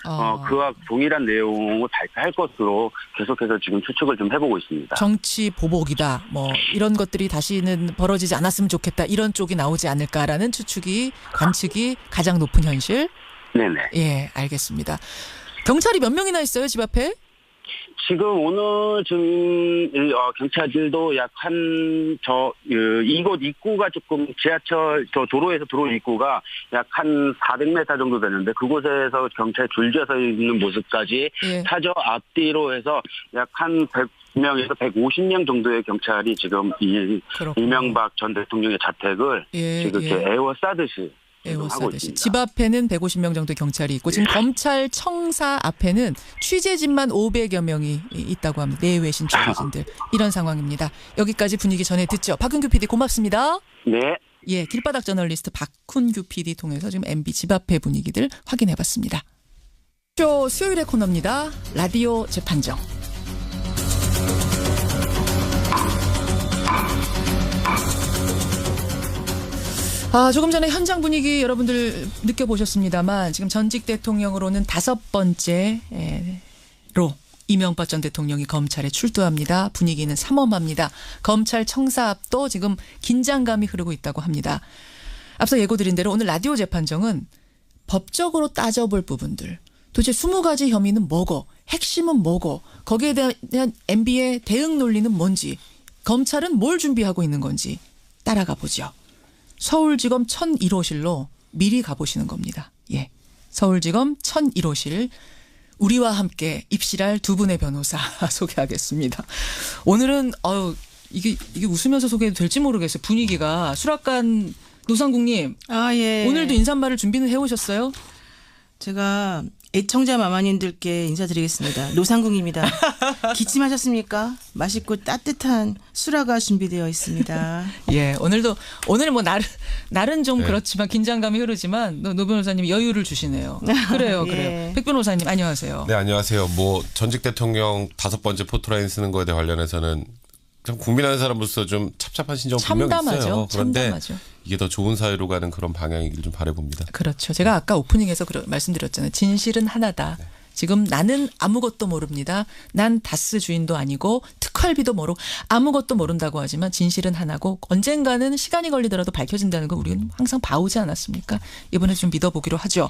그와 동일한 내용을 발표할 것으로 계속해서 지금 추측을 좀 해보고 있습니다. 정치 보복이다. 이런 것들이 다시는 벌어지지 않았으면 좋겠다. 이런 쪽이 나오지 않을까라는 관측이 가장 높은 현실. 네네. 예, 알겠습니다. 경찰이 몇 명이나 있어요, 집 앞에? 지금 오늘 경찰들도 이곳 입구가 조금 지하철 도로에서 들어온 입구가 약 한 400m 정도 되는데 그곳에서 경찰 줄지어서 있는 모습까지 사저 앞뒤로 해서 약 한 100명에서 150명 정도의 경찰이 지금 이명박 전 대통령의 자택을 지금 이렇게 에워싸듯이 하고 있습니다. 집 앞에는 150명 정도 경찰이 있고 지금 검찰청사 앞에는 취재진만 500여 명이 있다고 합니다. 내외신 취재진들. 이런 상황입니다. 여기까지 분위기 전해 듣죠. 박훈규 PD 고맙습니다. 네. 예, 길바닥 저널리스트 박훈규 PD 통해서 지금 MB 집 앞의 분위기들 확인해봤습니다. 수요일의 코너입니다. 라디오 재판정. 조금 전에 현장 분위기 여러분들 느껴보셨습니다만 지금 전직 대통령으로는 5번째로 이명박 전 대통령이 검찰에 출두합니다. 분위기는 삼엄합니다. 검찰청사 앞도 지금 긴장감이 흐르고 있다고 합니다. 앞서 예고드린 대로 오늘 라디오 재판정은 법적으로 따져볼 부분들, 도대체 20가지 혐의는 뭐고 핵심은 뭐고 거기에 대한 MB의 대응 논리는 뭔지 검찰은 뭘 준비하고 있는 건지 따라가 보죠. 서울지검 1001호실로 미리 가보시는 겁니다. 예, 서울지검 1001호실 우리와 함께 입실할 두 분의 변호사 소개하겠습니다. 오늘은 이게 웃으면서 소개해도 될지 모르겠어요. 분위기가. 수락관 노상국님. 예. 오늘도 인사말을 준비는 해오셨어요? 제가 애청자 마마님들께 인사드리겠습니다. 노상국입니다. 기침하셨습니까? 맛있고 따뜻한 수라가 준비되어 있습니다. 예, 오늘 뭐 날은 좀 그렇지만 긴장감이 흐르지만 노 변호사님 여유를 주시네요. 그래요, 예. 그래요. 백 변호사님 안녕하세요. 네, 안녕하세요. 뭐 전직 대통령 5번째 포토라인 쓰는 거에 대해 관련해서는 좀 국민하는 사람으로서 좀 찹찹한 심정 분명히 있어요. 그런데 참담하죠. 이게 더 좋은 사회로 가는 그런 방향이길 좀 바라봅니다. 그렇죠. 제가 아까 오프닝에서 말씀드렸잖아요. 진실은 하나다. 네. 지금 나는 아무것도 모릅니다. 난 다스 주인도 아니고 특활비도 모르고 아무것도 모른다고 하지만 진실은 하나고 언젠가는 시간이 걸리더라도 밝혀진다는 거 우리는 항상 봐오지 않았습니까? 이번에 좀 믿어보기로 하죠.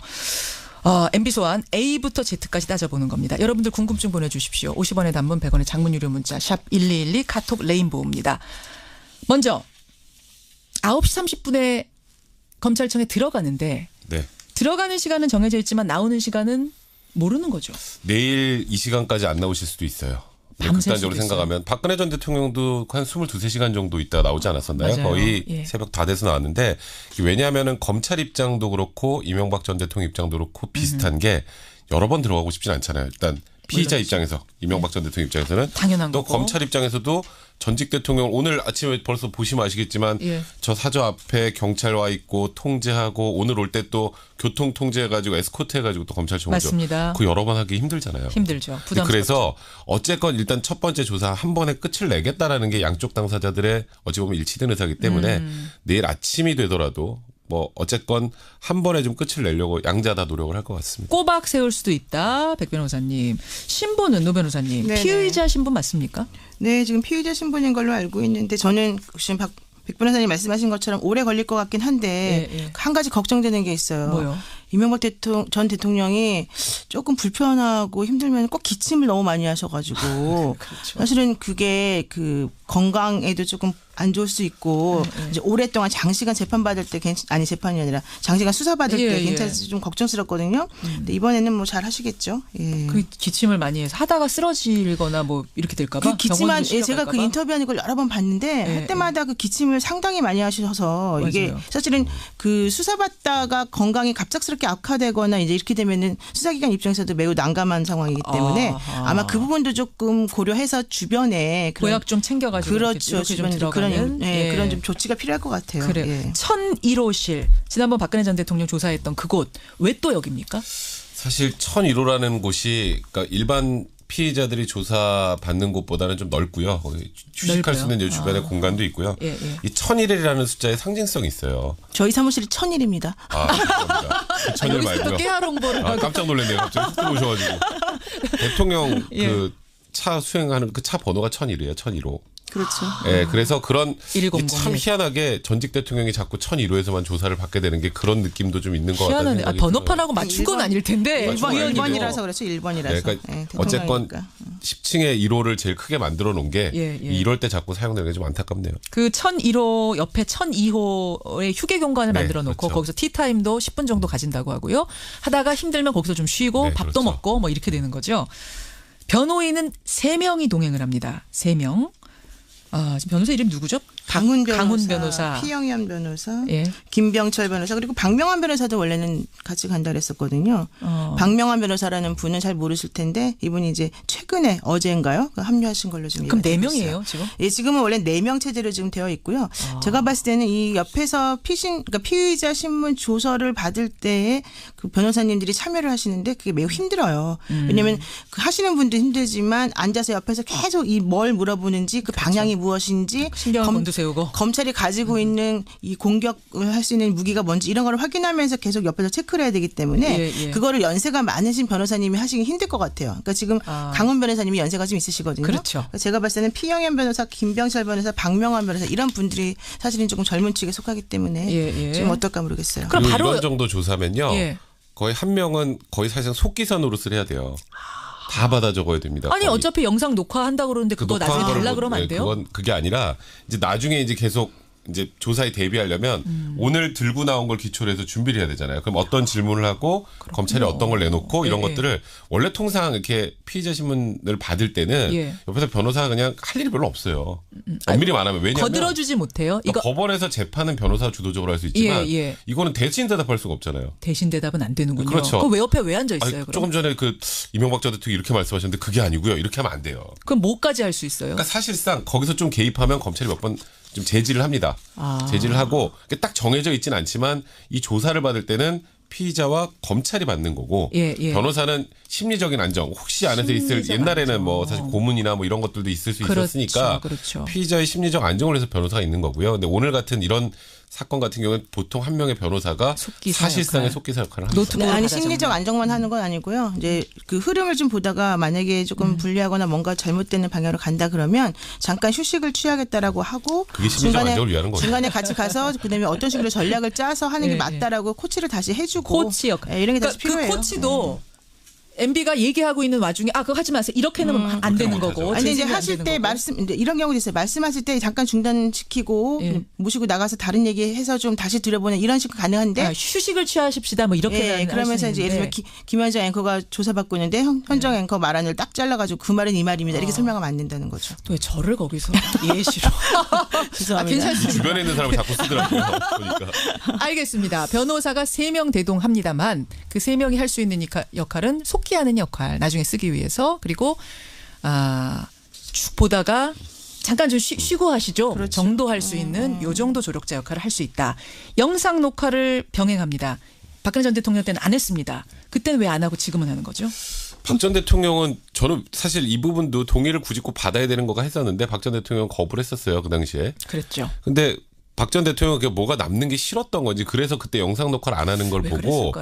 MB 소환 A부터 Z까지 따져보는 겁니다. 여러분들 궁금증 보내주십시오. 50원의 단문 100원의 장문 유료 문자 샵 1212 카톡 레인보우입니다. 먼저 9시 30분에 검찰청에 들어가는데 네. 들어가는 시간은 정해져 있지만 나오는 시간은 모르는 거죠. 내일 이 시간까지 안 나오실 수도 있어요. 극단적으로 생각하면 박근혜 전 대통령도 한 22~23시간 정도 있다 나오지 않았었나요? 맞아요. 거의 예. 새벽 다 돼서 나왔는데 왜냐하면 검찰 입장도 그렇고 이명박 전 대통령 입장도 그렇고 비슷한 게 여러 번 들어가고 싶진 않잖아요. 일단 피의자 입장에서 이명박 전 대통령 입장에서는 당연한 또 거고. 검찰 입장에서도 전직 대통령 오늘 아침에 벌써 보시면 아시겠지만 예. 저 사저 앞에 경찰 와 있고 통제하고 오늘 올 때 또 교통 통제해가지고 에스코트 해가지고 또 검찰청 오죠. 맞습니다. 그 여러 번 하기 힘들잖아요. 힘들죠. 부담스럽죠. 그래서 어쨌건 일단 첫 번째 조사 한 번에 끝을 내겠다라는 게 양쪽 당사자들의 어찌 보면 일치된 의사이기 때문에 내일 아침이 되더라도 뭐 어쨌건 한 번에 좀 끝을 내려고 양자 다 노력을 할 것 같습니다. 꼬박 세울 수도 있다. 백 변호사님. 신분은 노 변호사님. 네네. 피의자 신분 맞습니까? 네, 지금 피의자 신분인 걸로 알고 있는데 저는 지금 백 변호사님 말씀하신 것처럼 오래 걸릴 것 같긴 한데 예. 한 가지 걱정되는 게 있어요. 뭐요? 이명박 전 대통령이 조금 불편하고 힘들면 꼭 기침을 너무 많이 하셔가지고 그렇죠. 사실은 그게 그 건강에도 조금 안 좋을 수 있고 이제 오랫동안 장시간 재판받을 때 재판이 아니라 장시간 수사받을 때 괜찮을지 좀 걱정스럽거든요. 근데 이번에는 뭐 잘 하시겠죠. 예. 그 기침을 많이 해서 하다가 쓰러지거나 뭐 이렇게 될까 봐. 그 기침한 제가 그 인터뷰하는 걸 여러 번 봤는데 할 때마다 그 기침을 상당히 많이 하셔서 이게 맞아요. 사실은 그 수사받다가 건강이 갑작스럽게 악화되거나 이제 이렇게 되면은 수사기관 입장에서도 매우 난감한 상황이기 때문에 아마 그 부분도 조금 고려해서 주변에 보약 좀 챙겨가지고 그렇죠. 주변에 좀 들어가는 그런 좀 조치가 필요할 것 같아요. 그래요. 예. 1001호실 지난번 박근혜 전 대통령 조사했던 그곳 왜 또 여기입니까? 사실 1001호라는 곳이 그러니까 일반 피의자들이 조사받는 곳보다는 좀 넓고요. 휴식할 수 있는 주변에 공간도 있고요. 예. 이 1001이라는 숫자에 상징성이 있어요. 저희 사무실이 1001입니다. 감사합니다. 그 1001 말고요. 깨알 홍보를 깜짝 놀랐네요. 갑자기 훅 들어오셔가지고. 대통령 그 차 수행하는 그 차 번호가 1001이에요. 1001호. 그렇죠. 네, 그래서 그런 100. 참 희한하게 전직 대통령이 자꾸 1001호에서만 조사를 받게 되는 게 그런 느낌도 좀 있는 것 같다는 생각이 번호판하고 맞춘 건 아닐 텐데. 1번이라서 그렇죠. 1번이라서. 네, 그러니까 어쨌건 10층에 1호를 제일 크게 만들어 놓은 게 이럴 때 자꾸 사용되는 게 좀 안타깝네요. 그 1001호 옆에 1002호의 휴게 공간을 만들어 놓고 그렇죠. 거기서 티타임도 10분 정도 가진다고 하고요. 하다가 힘들면 거기서 좀 쉬고 밥도 그렇죠. 먹고 뭐 이렇게 되는 거죠. 변호인은 3명이 동행을 합니다. 3명. 지금 변호사 이름 누구죠? 강훈 변호사, 피영현 변호사, 김병철 변호사 그리고 박명환 변호사도 원래는 같이 간다 그랬었거든요. 박명환 변호사라는 분은 잘 모르실 텐데 이분이 이제 최근에 어제인가요? 합류하신 걸로 지금. 그럼 4명이에요 지금? 예, 지금은 원래 4명 체제로 지금 되어 있고요. 제가 봤을 때는 이 옆에서 그러니까 피의자 신문 조서를 받을 때에 그 변호사님들이 참여를 하시는데 그게 매우 힘들어요. 왜냐하면 그 하시는 분도 힘들지만 앉아서 옆에서 계속 이 뭘 물어보는지 그 방향이 무엇인지 세우고 검찰이 가지고 있는 이 공격을 할 수 있는 무기가 뭔지 이런 걸 확인하면서 계속 옆에서 체크를 해야 되기 때문에 그거를 연세가 많으신 변호사님이 하시기 힘들 것 같아요. 그러니까 지금 강훈 변호사님이 연세가 좀 있으시거든요. 그렇죠. 그러니까 제가 봤을 때는 피영현 변호사, 김병철 변호사, 박명환 변호사 이런 분들이 사실은 조금 젊은 축에 속하기 때문에 좀 어떨까 모르겠어요. 그럼 바로 이런 정도 조사면요. 거의 한 명은 거의 사실상 속기사 노릇을 해야 돼요. 다 받아 적어야 됩니다. 아니 거의. 어차피 영상 녹화한다고 그러는데 그거 나중에 달라 그러면 안 돼요? 그게 아니라 이제 나중에 이제 계속 이제 조사에 대비하려면 오늘 들고 나온 걸 기초로 해서 준비를 해야 되잖아요. 그럼 어떤 질문을 하고 검찰이 어떤 걸 내놓고 이런 것들을 원래 통상 이렇게 피의자 신문을 받을 때는 옆에서 변호사가 그냥 할 일이 별로 없어요. 엄밀히 말하면 왜냐하면 거들어주지 못해요. 이거 법원에서 재판은 변호사가 주도적으로 할 수 있지만 이거는 대신 대답할 수가 없잖아요. 대신 대답은 안 되는군요. 그렇죠. 그럼 왜 옆에 왜 앉아 있어요? 아니, 조금 전에 그 이명박 전 대통령이 이렇게 말씀하셨는데 그게 아니고요. 이렇게 하면 안 돼요. 그럼 뭐까지 할 수 있어요? 그러니까 사실상 거기서 좀 개입하면 검찰이 몇 번 좀 제지를 합니다. 제지를 하고 딱 정해져 있지는 않지만 이 조사를 받을 때는 피의자와 검찰이 받는 거고 변호사는 심리적인 안정 혹시 안에서 있을 옛날에는 뭐 사실 고문이나 뭐 이런 것들도 있을 수 있었으니까 피의자의 심리적 안정을 위해서 변호사가 있는 거고요. 근데 오늘 같은 이런 사건 같은 경우는 보통 한 명의 변호사가 사실상의 속기사 역할을 합니다. 네, 아니 심리적 안정만 하는 건 아니고요. 이제 그 흐름을 좀 보다가 만약에 조금 불리하거나 뭔가 잘못되는 방향으로 간다 그러면 잠깐 휴식을 취하겠다라고 하고 그게 심리적 안정을 위한 거죠. 중간에 같이 가서 그다음에 어떤 식으로 전략을 짜서 하는 게 맞다라고 코치를 다시 해주고 코치 역할 이런 게 다시 필요해요. 그 코치도 MB가 얘기하고 있는 와중에 그거 하지 마세요. 이렇게는 안 되는 거고. 아니 이제 하실 때 말씀 이제 이런 경우도 있어요. 말씀하실 때 잠깐 중단시키고 모시고 나가서 다른 얘기해서 좀 다시 들어보는 이런 식으로 가능한데 휴식을 취하십시다. 뭐 이렇게 그러면서 이제 예를 들면 김현정 앵커가 조사받고 있는데 현정 앵커 말안을 딱 잘라가지고 그 말은 이 말입니다. 이렇게 설명하면 안 된다는 거죠. 또 왜 저를 거기서 예시로? 죄송합니다. 주변에 있는 사람을 자꾸 쓰더라고요. 보니까. 알겠습니다. 변호사가 3명 대동합니다만 그 3명이 할 수 있는 역할은 속기하는 역할 나중에 쓰기 위해서 그리고 쭉 보다가 잠깐 좀 쉬고 하시죠. 그렇죠. 정도 할 수 있는 요 정도 조력자 역할을 할 수 있다. 영상 녹화를 병행합니다. 박근혜 전 대통령 때는 안 했습니다. 그때는 왜 안 하고 지금은 하는 거죠? 박 전 대통령은 저는 사실 이 부분도 동의를 굳이 꼭 받아야 되는 거가 했었는데 박 전 대통령은 거부를 했었어요. 그 당시에. 그랬죠. 근데 박 전 대통령은 그게 뭐가 남는 게 싫었던 건지 그래서 그때 영상 녹화를 안 하는 걸 보고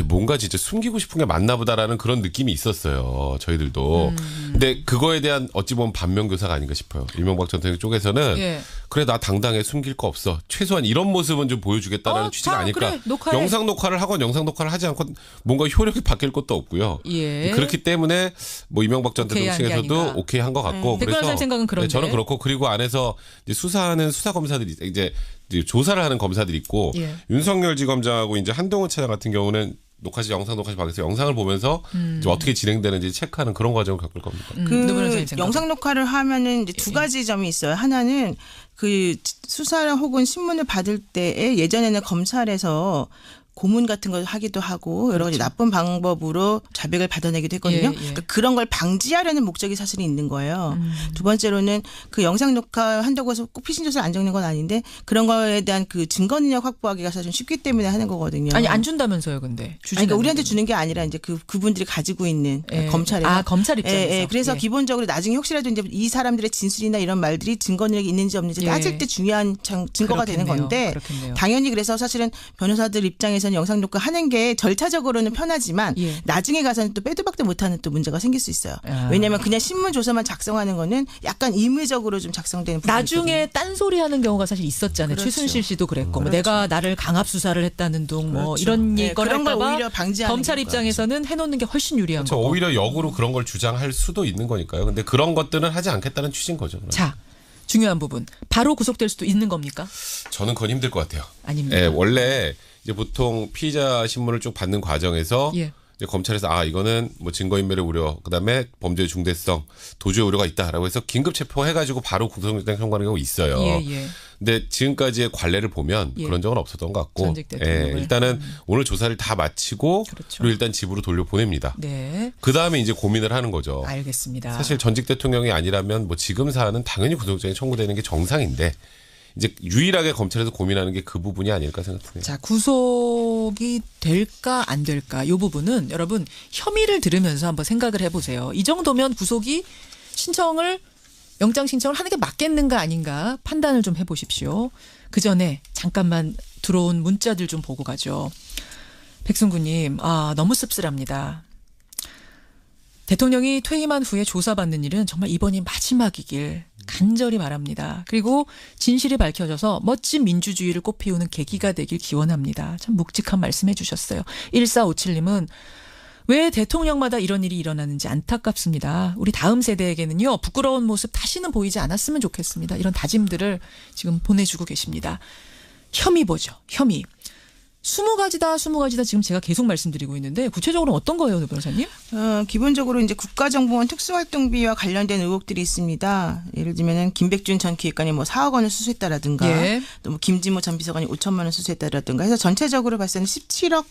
뭔가 진짜 숨기고 싶은 게 맞나 보다라는 그런 느낌이 있었어요. 저희들도. 근데 그거에 대한 어찌 보면 반면교사가 아닌가 싶어요. 이명박 전 대통령 쪽에서는 그래 나 당당해 숨길 거 없어. 최소한 이런 모습은 좀 보여주겠다라는 취지가 아닐까. 그래, 영상 녹화를 하건 영상 녹화를 하지 않건 뭔가 효력이 바뀔 것도 없고요. 그렇기 때문에 뭐 이명박 전 대통령 측에서도 오케이 한 것 같고 그래서 생각은 그런데. 저는 그렇고 그리고 안에서 이제 수사하는 수사 검사들이 이제 조사를 하는 검사들이 있고 윤석열 지검장하고 이제 한동훈 차장 같은 경우는 녹화실 영상 녹화실 밖에서 영상을 보면서 이제 어떻게 진행되는지 체크하는 그런 과정을 겪을 겁니다. 그 영상 녹화를 하면은 이제 두 가지 점이 있어요. 하나는 그 수사 혹은 신문을 받을 때에 예전에는 검찰에서 고문 같은 걸 하기도 하고 여러 가지 나쁜 방법으로 자백을 받아내기도 했거든요. 그러니까 그런 걸 방지하려는 목적이 사실은 있는 거예요. 두 번째로는 그 영상 녹화한다고 해서 꼭 피신 조사를 안 적는 건 아닌데 그런 거에 대한 그 증거 능력 확보하기가 사실 쉽기 때문에 하는 거거든요. 아니 안 준다면서요, 근데. 그러니까 우리한테 주는 게 아니라 이제 그분들이 가지고 있는 검찰에. 검찰 입장에서. 그래서 기본적으로 나중에 혹시라도 이제 이 사람들의 진술이나 이런 말들이 증거 능력이 있는지 없는지 따질 때 중요한 증거가 되는 건데 당연히 그래서 사실은 변호사들 입장에서 영상 녹화 하는 게 절차적으로는 편하지만 나중에 가서는 또 빼도 박도 못하는 또 문제가 생길 수 있어요. 왜냐하면 그냥 신문 조서만 작성하는 거는 약간 임의적으로 좀 작성되는 부분이 나중에 딴소리하는 경우가 사실 있었잖아요. 최순실 씨도 그랬고 뭐 내가 나를 강압 수사를 했다는 둥 뭐 이런 걸 할까봐 검찰 입장에서는 해놓는 게 훨씬 유리한 거고. 오히려 역으로 그런 걸 주장할 수도 있는 거니까요. 근데 그런 것들은 하지 않겠다는 취지인 거죠. 그럼. 자. 중요한 부분. 바로 구속될 수도 있는 겁니까? 저는 그건 힘들 것 같아요. 아닙니다. 원래 이제 보통 피의자 신문을 쭉 받는 과정에서 이제 검찰에서 이거는 뭐 증거인멸의 우려, 그다음에 범죄의 중대성, 도주의 우려가 있다라고 해서 긴급 체포해가지고 바로 구속영장 청구하는 경우 있어요. 근데 지금까지의 관례를 보면 그런 적은 없었던 것 같고 일단은 오늘 조사를 다 마치고 그리고 일단 집으로 돌려보냅니다. 그다음에 이제 고민을 하는 거죠. 알겠습니다. 사실 전직 대통령이 아니라면 뭐 지금 사안은 당연히 구속영장이 청구되는 게 정상인데 이제 유일하게 검찰에서 고민하는 게 그 부분이 아닐까 생각합니다. 자, 구속이 될까 안 될까 이 부분은 여러분 혐의를 들으면서 한번 생각을 해보세요. 이 정도면 구속이 영장 신청을 하는 게 맞겠는가 아닌가 판단을 좀 해보십시오. 그 전에 잠깐만 들어온 문자들 좀 보고 가죠. 백승구님, 너무 씁쓸합니다. 대통령이 퇴임한 후에 조사받는 일은 정말 이번이 마지막이길 간절히 바랍니다. 그리고 진실이 밝혀져서 멋진 민주주의를 꽃피우는 계기가 되길 기원합니다. 참 묵직한 말씀해 주셨어요. 1457님은 왜 대통령마다 이런 일이 일어나는지 안타깝습니다. 우리 다음 세대에게는요. 부끄러운 모습 다시는 보이지 않았으면 좋겠습니다. 이런 다짐들을 지금 보내주고 계십니다. 혐의 보죠. 혐의. 20가지다 지금 제가 계속 말씀드리고 있는데 구체적으로 어떤 거예요, 노 변호사님? 기본적으로 이제 국가정보원 특수활동비와 관련된 의혹들이 있습니다. 예를 들면은 김백준 전 기획관이 뭐 4억 원을 수수했다라든가 예. 또 뭐 김진모 전 비서관이 5천만 원 수수했다라든가 해서 전체적으로 봤을 때는 17억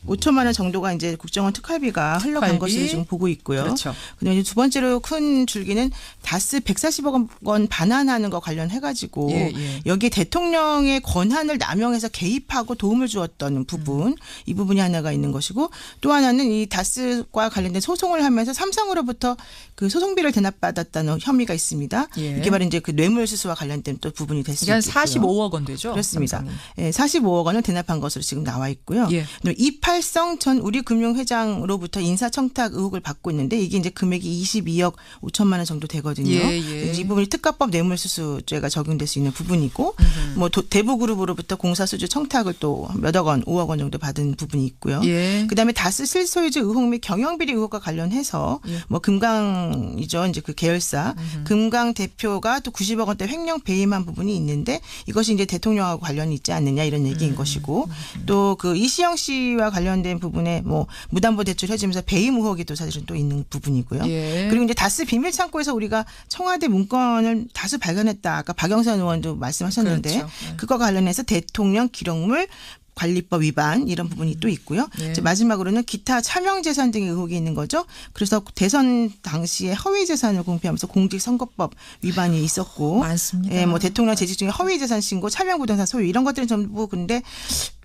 5천만 원 정도가 이제 국정원 특활비가 흘러간 것으로 지금 보고 있고요. 그렇죠. 그다음에 이제 두 번째로 큰 줄기는 다스 140억 원 반환하는 거 관련해가지고 여기에 대통령의 권한을 남용해서 개입하고 도움을 주었던 부분 이 부분이 하나가 있는 것이고 또 하나는 이 다스과 관련된 소송을 하면서 삼성으로부터 그 소송비를 대납받았다는 혐의가 있습니다. 이게 바로 이제 그 뇌물수수와 관련된 또 부분이 될 수 있고요. 45억 원 되죠? 그렇습니다. 45억 원을 대납한 것으로 지금 나와 있고요. 이팔성 전 우리금융회장으로부터 인사청탁 의혹을 받고 있는데 이게 이제 금액이 22억 5천만 원 정도 되거든요. 이 부분이 특가법 뇌물수수죄가 적용될 수 있는 부분이고 뭐 대부그룹으로부터 공사수주 청탁을 또 몇억 원, 5억 원 정도 받은 부분이 있고요. 그다음에 다스 실소유주 의혹 및 경영비리 의혹과 관련해서 뭐 금강이죠. 이제 그 계열사 금강 대표가 또 90억 원대 횡령 배임한 부분이 있는데 이것이 이제 대통령하고 관련이 있지 않느냐 이런 얘기인 것이고 또 그 이시영 씨와 관련된 부분에 뭐 무담보 대출 해주면서 배임 의혹이 또 사실은 또 있는 부분이고요. 그리고 이제 다스 비밀 창고에서 우리가 청와대 문건을 다수 발견했다. 아까 박영선 의원도 말씀하셨는데 그렇죠. 그거와 관련해서 대통령 기록물 관리법 위반 이런 부분이 또 있고요. 이제 마지막으로는 기타 차명재산 등의 의혹이 있는 거죠. 그래서 대선 당시에 허위재산을 공표하면서 공직선거법 위반이 있었고 많습니다. 뭐 대통령 재직 중에 허위재산 신고, 차명부동산 소유 이런 것들은 전부 근데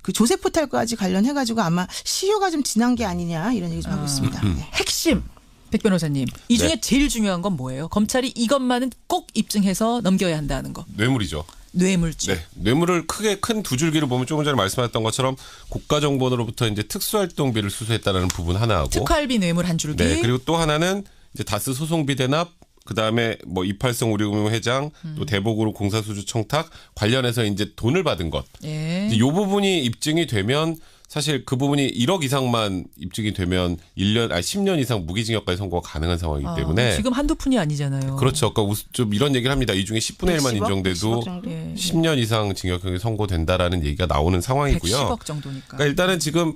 그 조세 포탈까지 관련해가지고 아마 시효가 좀 지난 게 아니냐 이런 얘기 좀 하고 있습니다. 핵심. 백 변호사님. 이 중에 제일 중요한 건 뭐예요? 검찰이 이것만은 꼭 입증해서 넘겨야 한다는 거. 뇌물이죠. 뇌물죄. 네, 뇌물을 크게 큰 두 줄기를 보면 조금 전에 말씀하셨던 것처럼 국가정보원으로부터 이제 특수활동비를 수수했다라는 부분 하나하고 특활비 뇌물 한 줄기. 네, 그리고 또 하나는 이제 다스 소송비 대납, 그다음에 뭐 이팔성 우리금융 회장, 또 대보그룹 공사수주 청탁 관련해서 이제 돈을 받은 것. 이 부분이 입증이 되면 사실 그 부분이 1억 이상만 입증이 되면 10년 이상 무기징역까지 선고가 가능한 상황이기 때문에 지금 한두 푼이 아니잖아요. 그렇죠. 그러니까 좀 이런 얘기를 합니다. 이 중에 10분의 1만 인정돼도 10년 이상 징역형이 선고된다라는 얘기가 나오는 상황이고요. 110억 정도니까. 그러니까 일단은 지금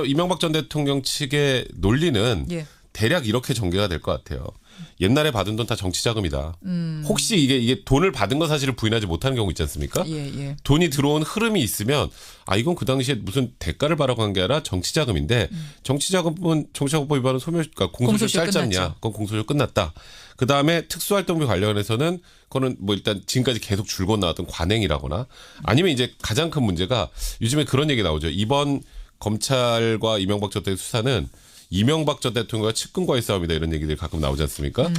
이명박 전 대통령 측의 논리는 대략 이렇게 전개가 될 것 같아요. 옛날에 받은 돈 다 정치 자금이다. 혹시 이게 돈을 받은 거 사실을 부인하지 못하는 경우 있지 않습니까? 돈이 들어온 흐름이 있으면 이건 그 당시에 무슨 대가를 바라고 한 게 아니라 정치 자금인데 정치 자금은 정치자금법 위반은 그러니까 공소시효 짧잖냐. 그건 공소시효 끝났다. 그 다음에 특수활동비 관련해서는 그거는 뭐 일단 지금까지 계속 줄곧 나왔던 관행이라거나 아니면 이제 가장 큰 문제가 요즘에 그런 얘기 나오죠. 이번 검찰과 이명박 전 대통령 수사는 이명박 전 대통령과 측근과의 싸움이다 이런 얘기들이 가끔 나오지 않습니까?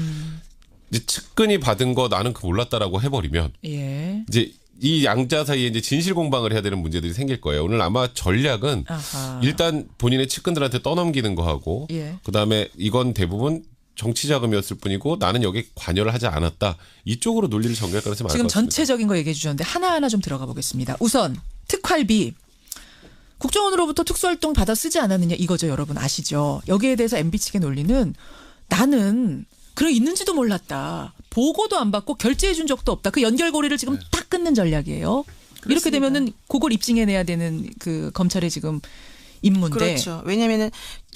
이제 측근이 받은 거 나는 그 몰랐다라고 해버리면 이제 이 양자 사이에 이제 진실 공방을 해야 되는 문제들이 생길 거예요. 오늘 아마 전략은 일단 본인의 측근들한테 떠넘기는 거 하고 그다음에 이건 대부분 정치 자금이었을 뿐이고 나는 여기 관여를 하지 않았다. 이쪽으로 논리를 전개할 가능성이 많을 것 같습니다. 지금 전체적인 거 얘기해 주셨는데 하나하나 좀 들어가 보겠습니다. 우선 특활비. 국정원으로부터 특수활동 받아 쓰지 않았느냐 이거죠. 여러분 아시죠? 여기에 대해서 MB 측의 논리는 나는 그런 있는지도 몰랐다. 보고도 안 받고 결제해 준 적도 없다. 그 연결고리를 지금 딱 끊는 전략이에요. 그렇습니다. 이렇게 되면은 그걸 입증해내야 되는 그 검찰의 지금 임무인데. 그렇죠. 왜냐하면은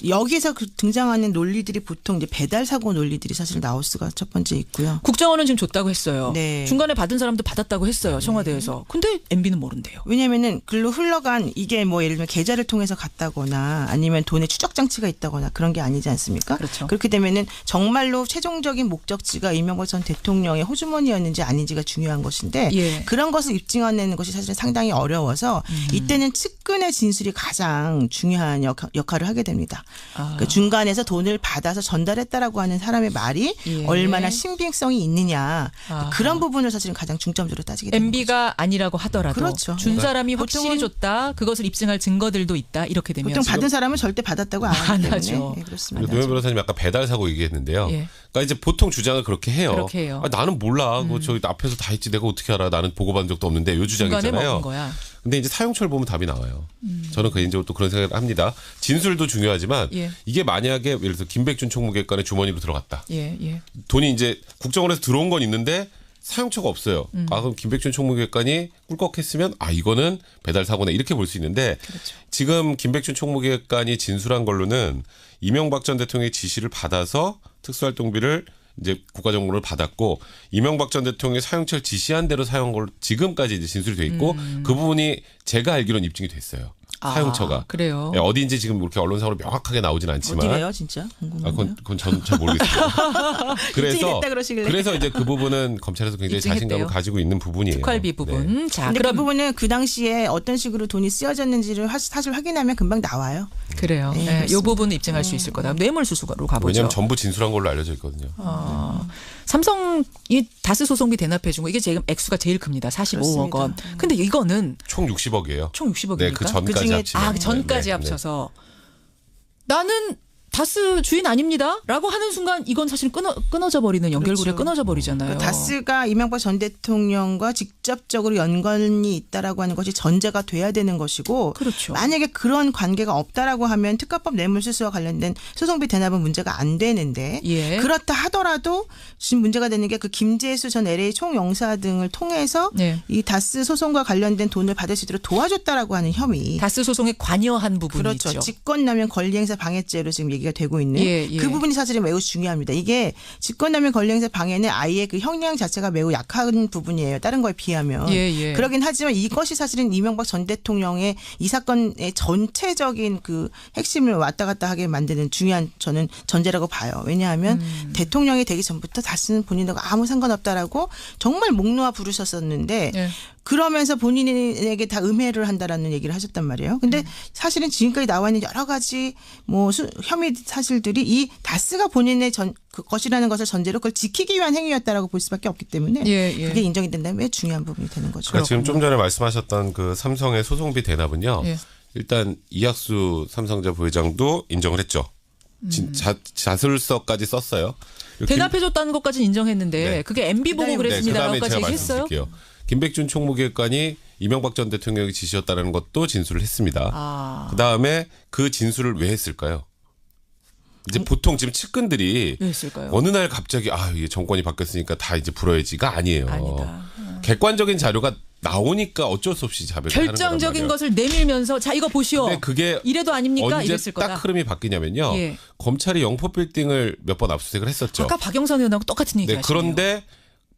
여기서 등장하는 논리들이 보통 이제 배달 사고 논리들이 사실 나올 수가 첫 번째 있고요. 국정원은 지금 줬다고 했어요. 중간에 받은 사람도 받았다고 했어요. 청와대에서. 근데 MB는 모른대요. 왜냐하면은 글로 흘러간 이게 뭐 예를 들면 계좌를 통해서 갔다거나 아니면 돈의 추적 장치가 있다거나 그런 게 아니지 않습니까? 그렇죠. 그렇게 되면은 정말로 최종적인 목적지가 이명박 전 대통령의 호주머니였는지 아닌지가 중요한 것인데 그런 것을 입증해내는 것이 사실은 상당히 어려워서 이때는 측근의 진술이 가장 중요한 역할을 하게 됩니다. 그 중간에서 돈을 받아서 전달했다라고 하는 사람의 말이 얼마나 신빙성이 있느냐 그런 부분을 사실은 가장 중점적으로 따지게 됩니다. MB가 아니라고 하더라도 그렇죠. 준 사람이 확실히 줬다. 그것을 입증할 증거들도 있다. 이렇게 되면 보통 받은 사람은 절대 받았다고 안 하기 때문에 하죠. 그렇습니다. 노현 변호사님 아까 배달 사고 얘기했는데요. 그러니까 이제 보통 주장을 그렇게 해요. 해요. 나는 몰라. 저 앞에서 다 했지 내가 어떻게 알아. 나는 보고받은 적도 없는데 요 주장이잖아요. 중간에 먹은 거야. 근데 이제 사용처를 보면 답이 나와요. 저는 개인적으로 또 그런 생각을 합니다. 진술도 중요하지만 예. 이게 만약에 예를 들어서 김백준 총무기획관의 주머니로 들어갔다. 예, 예. 돈이 이제 국정원에서 들어온 건 있는데 사용처가 없어요. 그럼 김백준 총무기획관이 꿀꺽했으면 이거는 배달 사고네 이렇게 볼 수 있는데 그렇죠. 지금 김백준 총무기획관이 진술한 걸로는 이명박 전 대통령의 지시를 받아서 특수활동비를 이제 국가정보를 받았고 이명박 전 대통령의 사용처를 지시한 대로 사용한 걸로 지금까지 이제 진술이 돼 있고 그 부분이 제가 알기로는 입증이 됐어요. 사용처가. 그래요. 네, 어디인지 지금 이렇게 언론상으로 명확하게 나오진 않지만. 어디래요, 진짜? 궁금하네요. 그건 전 잘 모르겠어요. 그래서 이제 그 부분은 검찰에서 굉장히 입증했대요. 자신감을 가지고 있는 부분이에요. 특활비 부분. 네. 자, 근데 그럼 그 부분은 그 당시에 어떤 식으로 돈이 쓰여졌는지를 사실 확인하면 금방 나와요. 그래요. 네, 네, 이 부분은 입증할 수 있을 거다. 뇌물수수로 가보죠. 왜냐하면 전부 진술한 걸로 알려져 있거든요. 삼성이 다스 소송비 대납해 준 거 이게 지금 액수가 제일 큽니다. 45억 원. 근데 이거는 총 60억이에요. 총 60억입니까? 네, 그 전까지 합치면. 그 전까지 네, 합쳐서 나는 다스 주인 아닙니다라고 하는 순간 이건 사실 끊어져 버리는 연결고리가 그렇죠. 끊어져 버리잖아요. 다스가 이명박 전 대통령과 직접적으로 연관이 있다라고 하는 것이 전제가 돼야 되는 것이고 그렇죠. 만약에 그런 관계가 없다라고 하면 특가법 뇌물수수와 관련된 소송비 대납은 문제가 안 되는데 예. 그렇다 하더라도 지금 문제가 되는 게 그 김재수 전 LA 총영사 등을 통해서 네. 이 다스 소송과 관련된 돈을 받을 수 있도록 도와줬다라고 하는 혐의. 다스 소송에 관여한 부분이 그렇죠. 있죠. 직권남용 권리행사 방해죄로 지금 얘기가 되고 있는 예. 그 부분이 사실은 매우 중요합니다. 이게 직권남용 권리행사 방해는 아예 그 형량 자체가 매우 약한 부분이에요. 다른 거에 비하면. 예. 그러긴 하지만 이것이 사실은 이명박 전 대통령의 이 사건의 전체적인 그 핵심을 왔다 갔다 하게 만드는 중요한 저는 전제라고 봐요. 왜냐하면 대통령이 되기 전부터 다스는 본인하고 아무 상관없다라고 정말 목 놓아 부르셨었는데 예. 그러면서 본인에게 다 음해를 한다라는 얘기를 하셨단 말이에요. 근데 사실은 지금까지 나와 있는 여러 가지 뭐 혐의 사실들이 이 다스가 본인의 그 것이라는 것을 전제로 그걸 지키기 위한 행위였다라고 볼 수밖에 없기 때문에 예. 그게 인정이 된다면 매 중요한 부분이 되는 거죠. 그러니까 지금 좀 전에 말씀하셨던 그 삼성의 소송비 대납은요. 예. 일단 이학수 삼성자 부회장도 인정을 했죠. 자술서까지 썼어요. 대납해줬다는 것까지는 인정했는데 네. 그게 MB 보고 그랬습니다라고까지 그다음에 제가 얘기했어요. 말씀드릴게요. 김백준 총무기획관이 이명박 전 대통령의 지시였다는 것도 진술을 했습니다. 그다음에 그 진술을 왜 했을까요? 이제 보통 지금 측근들이 왜 했을까요? 어느 날 갑자기 이게 정권이 바뀌었으니까 다 이제 풀어야지가 아니에요. 아니다. 객관적인 자료가 나오니까 어쩔 수 없이 자백을 하는 거란 결정적인 말이에요. 것을 내밀면서 자 이거 보시오. 근데 그게 이래도 아닙니까? 언제 이랬을 거다. 딱 흐름이 바뀌냐면요. 예. 검찰이 영포 빌딩을 몇 번 압수수색을 했었죠. 아까 박영선 의원하고 똑같은 얘기 네, 하시네요. 그런데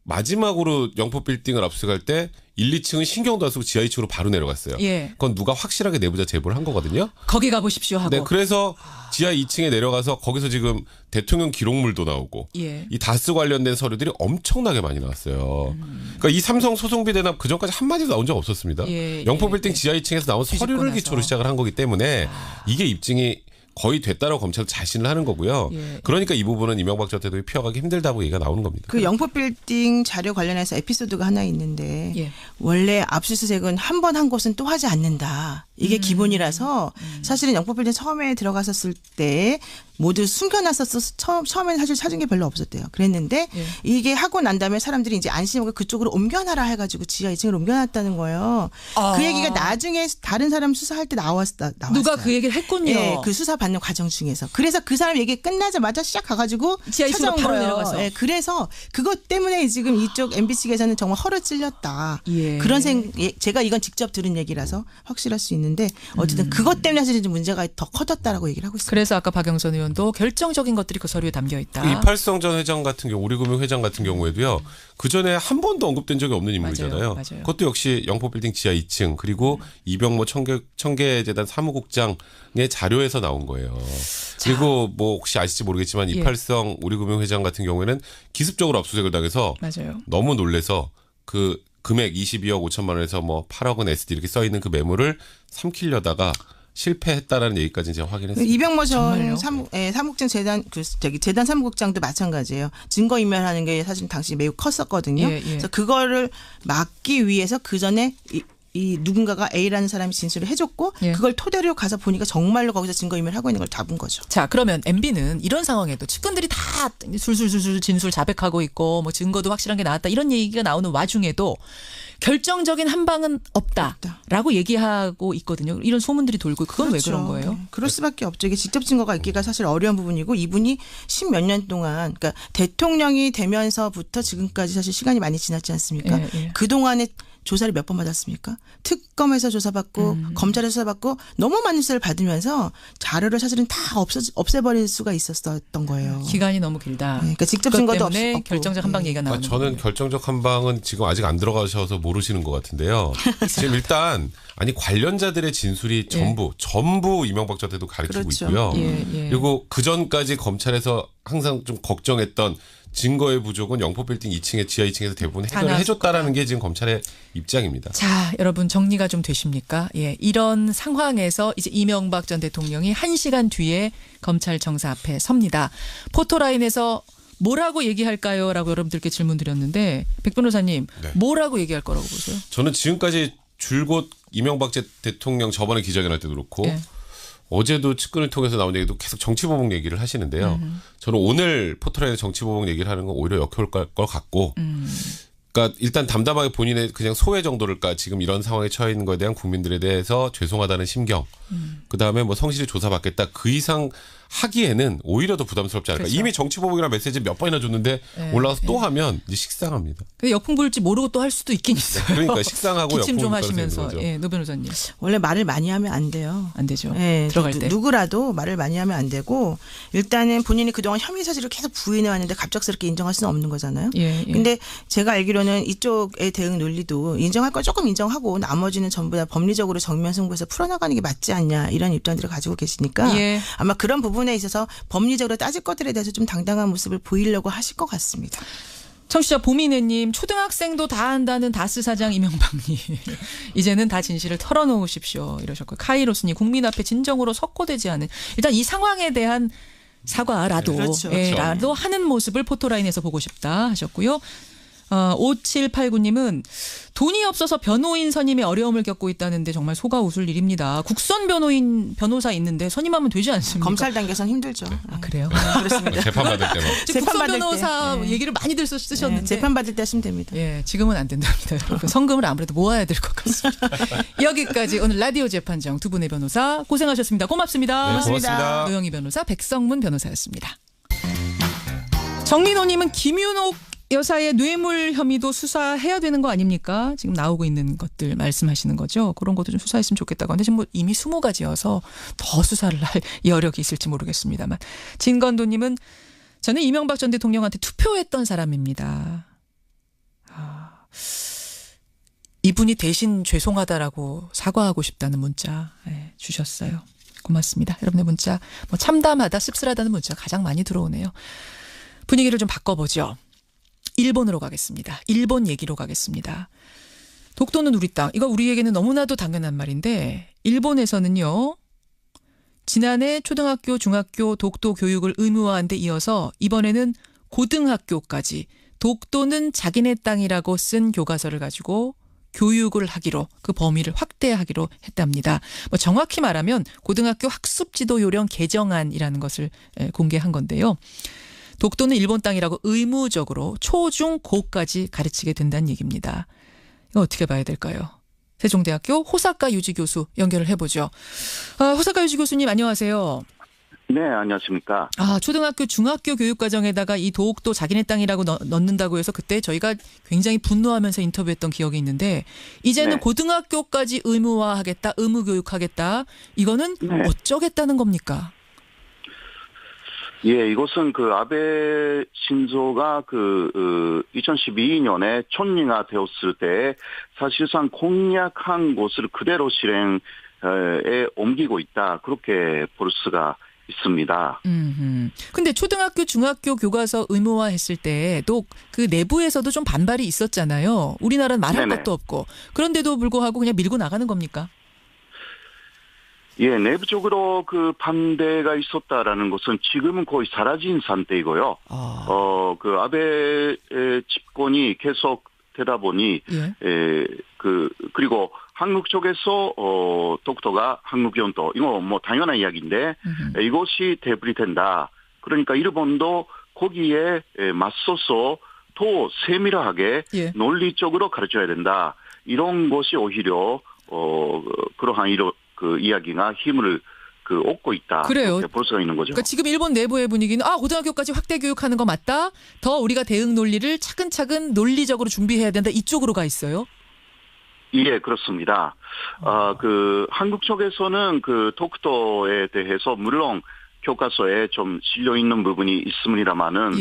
마지막으로 영포 빌딩을 압수수색할 때 1, 2층은 신경도 안 쓰고 지하 2층으로 바로 내려갔어요. 예. 그건 누가 확실하게 내부자 제보를 한 거거든요. 거기 가보십시오 하고. 네, 그래서 지하 2층에 내려가서 거기서 지금 대통령 기록물도 나오고 예. 이 다스 관련된 서류들이 엄청나게 많이 나왔어요. 그러니까 이 삼성 소송비 대납 그 전까지 한마디도 나온 적 없었습니다. 영포 빌딩 지하 2층에서 나온 서류를 기초로 시작을 한 거기 때문에 이게 입증이 거의 됐다라고 검찰은 자신을 하는 거고요. 예. 그러니까 이 부분은 이명박 전 대통령이 피해가기 힘들다고 얘기가 나오는 겁니다. 그 영포 빌딩 자료 관련해서 에피소드가 하나 있는데 예. 원래 압수수색은 한 번 한 곳은 또 하지 않는다. 이게 기본이라서 사실은 영포 빌딩 처음에 들어갔었을 때 모두 숨겨놨었어. 처음에는 사실 찾은 게 별로 없었대요. 그랬는데 예. 이게 하고 난 다음에 사람들이 이제 안심하고 그쪽으로 옮겨놔라 해가지고 지하 2층으로 옮겨놨다는 거예요. 그 얘기가 나중에 다른 사람 수사할 때 나왔어요. 누가 그 얘기를 했군요. 예, 그 수사 받는 과정 중에서. 그래서 그 사람 얘기 끝나자마자 쫙 가가지고 지하 2층으로 찾아온 바로 거예요. 내려가서. 예, 그래서 그것 때문에 지금 이쪽 MB 측에서는 정말 허를 찔렸다. 예. 그런 제가 이건 직접 들은 얘기라서 확실할 수 있는데 어쨌든 그것 때문에 사실 문제가 더 커졌다라고 얘기를 하고 있습니다. 그래서 아까 박영선 의원도 결정적인 것들이 그 서류에 담겨 있다. 이팔성 전 회장 같은 경우, 우리금융 회장 같은 경우에도요. 그 전에 한 번도 언급된 적이 없는 인물이잖아요. 맞아요. 그것도 역시 영포빌딩 지하 2층 그리고 이병모 청계재단 사무국장의 자료에서 나온 거예요. 그리고 뭐 혹시 아실지 모르겠지만 이팔성 우리금융 회장 같은 경우에는 기습적으로 압수수색을 당해서 맞아요. 너무 놀래서 그 금액 22억 5천만 원에서 뭐 8억 원 SD 이렇게 써 있는 그 매물을 삼키려다가 실패했다라는 얘기까지 제가 확인했습니다. 이병모 전 사무국장 재단 재단 사무국장도 마찬가지예요. 증거 인멸하는 게 사실 당시 매우 컸었거든요. 예. 그래서 그거를 막기 위해서 그 전에 이 누군가가 A라는 사람이 진술을 해줬고 예. 그걸 토대로 가서 보니까 정말로 거기서 증거인멸을 하고 있는 걸 잡은 거죠. 자, 그러면 MB는 이런 상황에도 측근들이 다 술술술술 진술 자백하고 있고 뭐 증거도 확실한 게 나왔다 이런 얘기가 나오는 와중에도 결정적인 한 방은 없다라고 얘기하고 있거든요. 이런 소문들이 돌고 그건 그렇죠. 왜 그런 거예요? 네. 그럴 수밖에 없죠. 이게 직접 증거가 있기가 사실 어려운 부분이고 이분이 10몇 년 동안 그러니까 대통령이 되면서부터 지금까지 사실 시간이 많이 지났지 않습니까? 예, 예. 그동안에 조사를 몇 번 받았습니까? 특검에서 조사받고 검찰에서 조사받고 너무 많은 수사를 받으면서 자료를 사실은 다 없애버릴 수가 있었던 거예요. 기간이 너무 길다. 네, 그러니까 직접 그것 증거도 때문에 없고. 결정적 한 방 얘기가 나오는 저는 결정적 한 방은 지금 아직 안 들어가셔서 모르시는 것 같은데요. 지금 일단 관련자들의 진술이 전부 이명박 전 대통령 가리키고 그렇죠. 있고요. 예. 그리고 그 전까지 검찰에서 항상 좀 걱정했던 증거의 부족은 영포빌딩 2층에 지하 2층에서 대부분 해결을 해줬다라는 게 지금 검찰의 입장입니다. 자, 여러분 정리가 좀 되십니까? 예, 이런 상황에서 이제 이명박 전 대통령이 1시간 뒤에 검찰 정사 앞에 섭니다. 포토라인에서 뭐라고 얘기할까요? 라고 여러분들께 질문 드렸는데 백 변호사님 뭐라고 얘기할 거라고 보세요? 저는 지금까지 줄곧 이명박 대통령 저번에 기자회견할 때도 그렇고 어제도 측근을 통해서 나온 얘기도 계속 정치보복 얘기를 하시는데요. 저는 오늘 포털에 정치보복 얘기를 하는 건 오히려 역효과일 것 같고 그러니까 일단 담담하게 본인의 그냥 소외 정도를까 지금 이런 상황에 처해 있는 거에 대한 국민들에 대해서 죄송하다는 심경 그다음에 뭐 성실히 조사받겠다 그 이상 하기에는 오히려 더 부담스럽지 않을까. 그렇죠. 이미 정치보복이라는 메시지 몇 번이나 줬는데 올라가서 또 하면 이제 식상합니다. 근데 역풍 불지 모르고 또 할 수도 있긴 있어요. 그러니까 식상하고 기침 좀 역풍 하시면서. 예, 노 변호사님. 원래 말을 많이 하면 안 돼요. 안 되죠. 네, 들어갈 때. 누구라도 말을 많이 하면 안 되고 일단은 본인이 그동안 혐의 사실을 계속 부인해 왔는데 갑작스럽게 인정할 수는 없는 거잖아요. 근데 제가 알기로는 이쪽의 대응 논리도 인정할 걸 조금 인정하고 나머지는 전부 다 법리적으로 정면 승부해서 풀어나가는 게 맞지 않냐 이런 입장들을 가지고 계시니까 아마 그런 부분에 있어서 법리적으로 따질 것들에 대해서 좀 당당한 모습을 보이려고 하실 것 같습니다. 청취자 보미네님 초등학생도 다 안다는 다스 사장 이명박님 이제는 다 진실을 털어놓으십시오 이러셨고요. 카이로스님 국민 앞에 진정으로 석고되지 않은 일단 이 상황에 대한 사과라도 라도 하는 모습을 포토라인에서 보고 싶다 하셨고요. 5789님은 돈이 없어서 변호인 선임에 어려움을 겪고 있다는데 정말 속아 웃을 일입니다. 국선 변호사 있는데 선임하면 되지 않습니까? 검찰 단계선 힘들죠. 아 그래요? 그렇습니다. 재판 받을 때만. 국선 변호사 얘기를 많이들 쓰셨는데 재판 받을 때 하시면 됩니다. 예, 지금은 안 된답니다. 여러분. 성금을 아무래도 모아야 될 것 같습니다. 여기까지 오늘 라디오 재판정 두 분의 변호사 고생하셨습니다. 고맙습니다. 고맙습니다. 노영희 변호사, 백성문 변호사였습니다. 정민호님은 김윤옥 여사의 뇌물 혐의도 수사해야 되는 거 아닙니까? 지금 나오고 있는 것들 말씀하시는 거죠. 그런 것도 좀 수사했으면 좋겠다고 하는데 지금 뭐 이미 20가지여서 더 수사를 할 여력이 있을지 모르겠습니다만. 진건도님은 저는 이명박 전 대통령한테 투표했던 사람입니다. 이분이 대신 죄송하다라고 사과하고 싶다는 문자 주셨어요. 고맙습니다. 여러분의 문자 뭐 참담하다 씁쓸하다는 문자 가장 많이 들어오네요. 분위기를 좀 바꿔보죠. 일본으로 가겠습니다. 일본 얘기로 가겠습니다. 독도는 우리 땅. 이거 우리에게는 너무나도 당연한 말인데 일본에서는요. 지난해 초등학교, 중학교 독도 교육을 의무화한 데 이어서 이번에는 고등학교까지 독도는 자기네 땅이라고 쓴 교과서를 가지고 교육을 하기로 그 범위를 확대하기로 했답니다. 뭐 정확히 말하면 고등학교 학습지도 요령 개정안이라는 것을 공개한 건데요. 독도는 일본 땅이라고 의무적으로 초, 중, 고까지 가르치게 된다는 얘기입니다. 이거 어떻게 봐야 될까요? 세종대학교 호사카 유지 교수 연결을 해보죠. 호사카 유지 교수님 안녕하세요. 네, 안녕하십니까. 초등학교, 중학교 교육과정에다가 이 독도 자기네 땅이라고 넣는다고 해서 그때 저희가 굉장히 분노하면서 인터뷰했던 기억이 있는데 이제는 고등학교까지 의무화하겠다, 의무교육하겠다. 이거는 어쩌겠다는 겁니까? 예, 이것은 아베 신조가 2012년에 총리가 되었을 때 사실상 공약한 것을 그대로 실행에 옮기고 있다. 그렇게 볼 수가 있습니다. 근데 초등학교, 중학교 교과서 의무화했을 때 또 그 내부에서도 좀 반발이 있었잖아요. 우리나라는 말할 것도 없고. 그런데도 불구하고 그냥 밀고 나가는 겁니까? 예, 내부적으로 반대가 있었다라는 것은 지금은 거의 사라진 상태이고요. 아베 집권이 계속 되다 보니, 그리고 한국 쪽에서 독도가 한국 영토 이거 뭐 당연한 이야기인데 이것이 대불이 된다. 그러니까 일본도 거기에 맞서서 더 세밀하게 예. 논리적으로 가르쳐야 된다. 이런 것이 오히려 그러한 그 이야기가 힘을 얻고 있다. 그래요. 볼 수가 있는 거죠. 그러니까 지금 일본 내부의 분위기는 고등학교까지 확대 교육하는 거 맞다. 더 우리가 대응 논리를 차근차근 논리적으로 준비해야 된다. 이쪽으로 가 있어요. 예, 그렇습니다. 그 한국 쪽에서는 그 독도에 대해서 물론 교과서에 좀 실려 있는 부분이 있습니다만은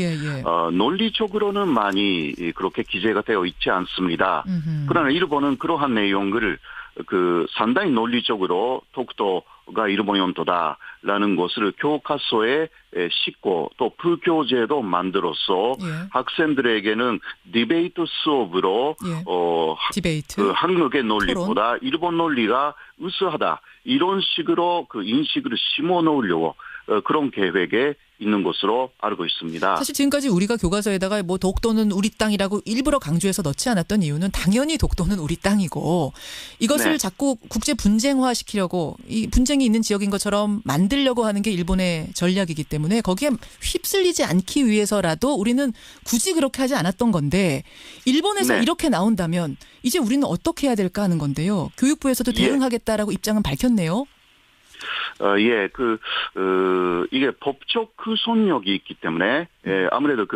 논리적으로는 많이 그렇게 기재가 되어 있지 않습니다. 그러나 일본은 그러한 내용을 그 상당히 논리적으로 독도가 일본 영토다라는 것을 교과서에 싣고 또 부교재도 만들어서 학생들에게는 디베이트 수업으로 디베이트. 그 한국의 논리보다 일본 논리가 우수하다 이런 식으로 그 인식을 심어 놓으려고 그런 계획에 있는 것으로 알고 있습니다. 사실 지금까지 우리가 교과서에다가 뭐 독도는 우리 땅이라고 일부러 강조해서 넣지 않았던 이유는 당연히 독도는 우리 땅이고 이것을 자꾸 국제 분쟁화시키려고 이 분쟁이 있는 지역인 것처럼 만들려고 하는 게 일본의 전략이기 때문에 거기에 휩쓸리지 않기 위해서라도 우리는 굳이 그렇게 하지 않았던 건데 일본에서 이렇게 나온다면 이제 우리는 어떻게 해야 될까 하는 건데요. 교육부에서도 대응하겠다라고 입장은 밝혔네요. 이게 법적 구속력이 있기 때문에, 아무래도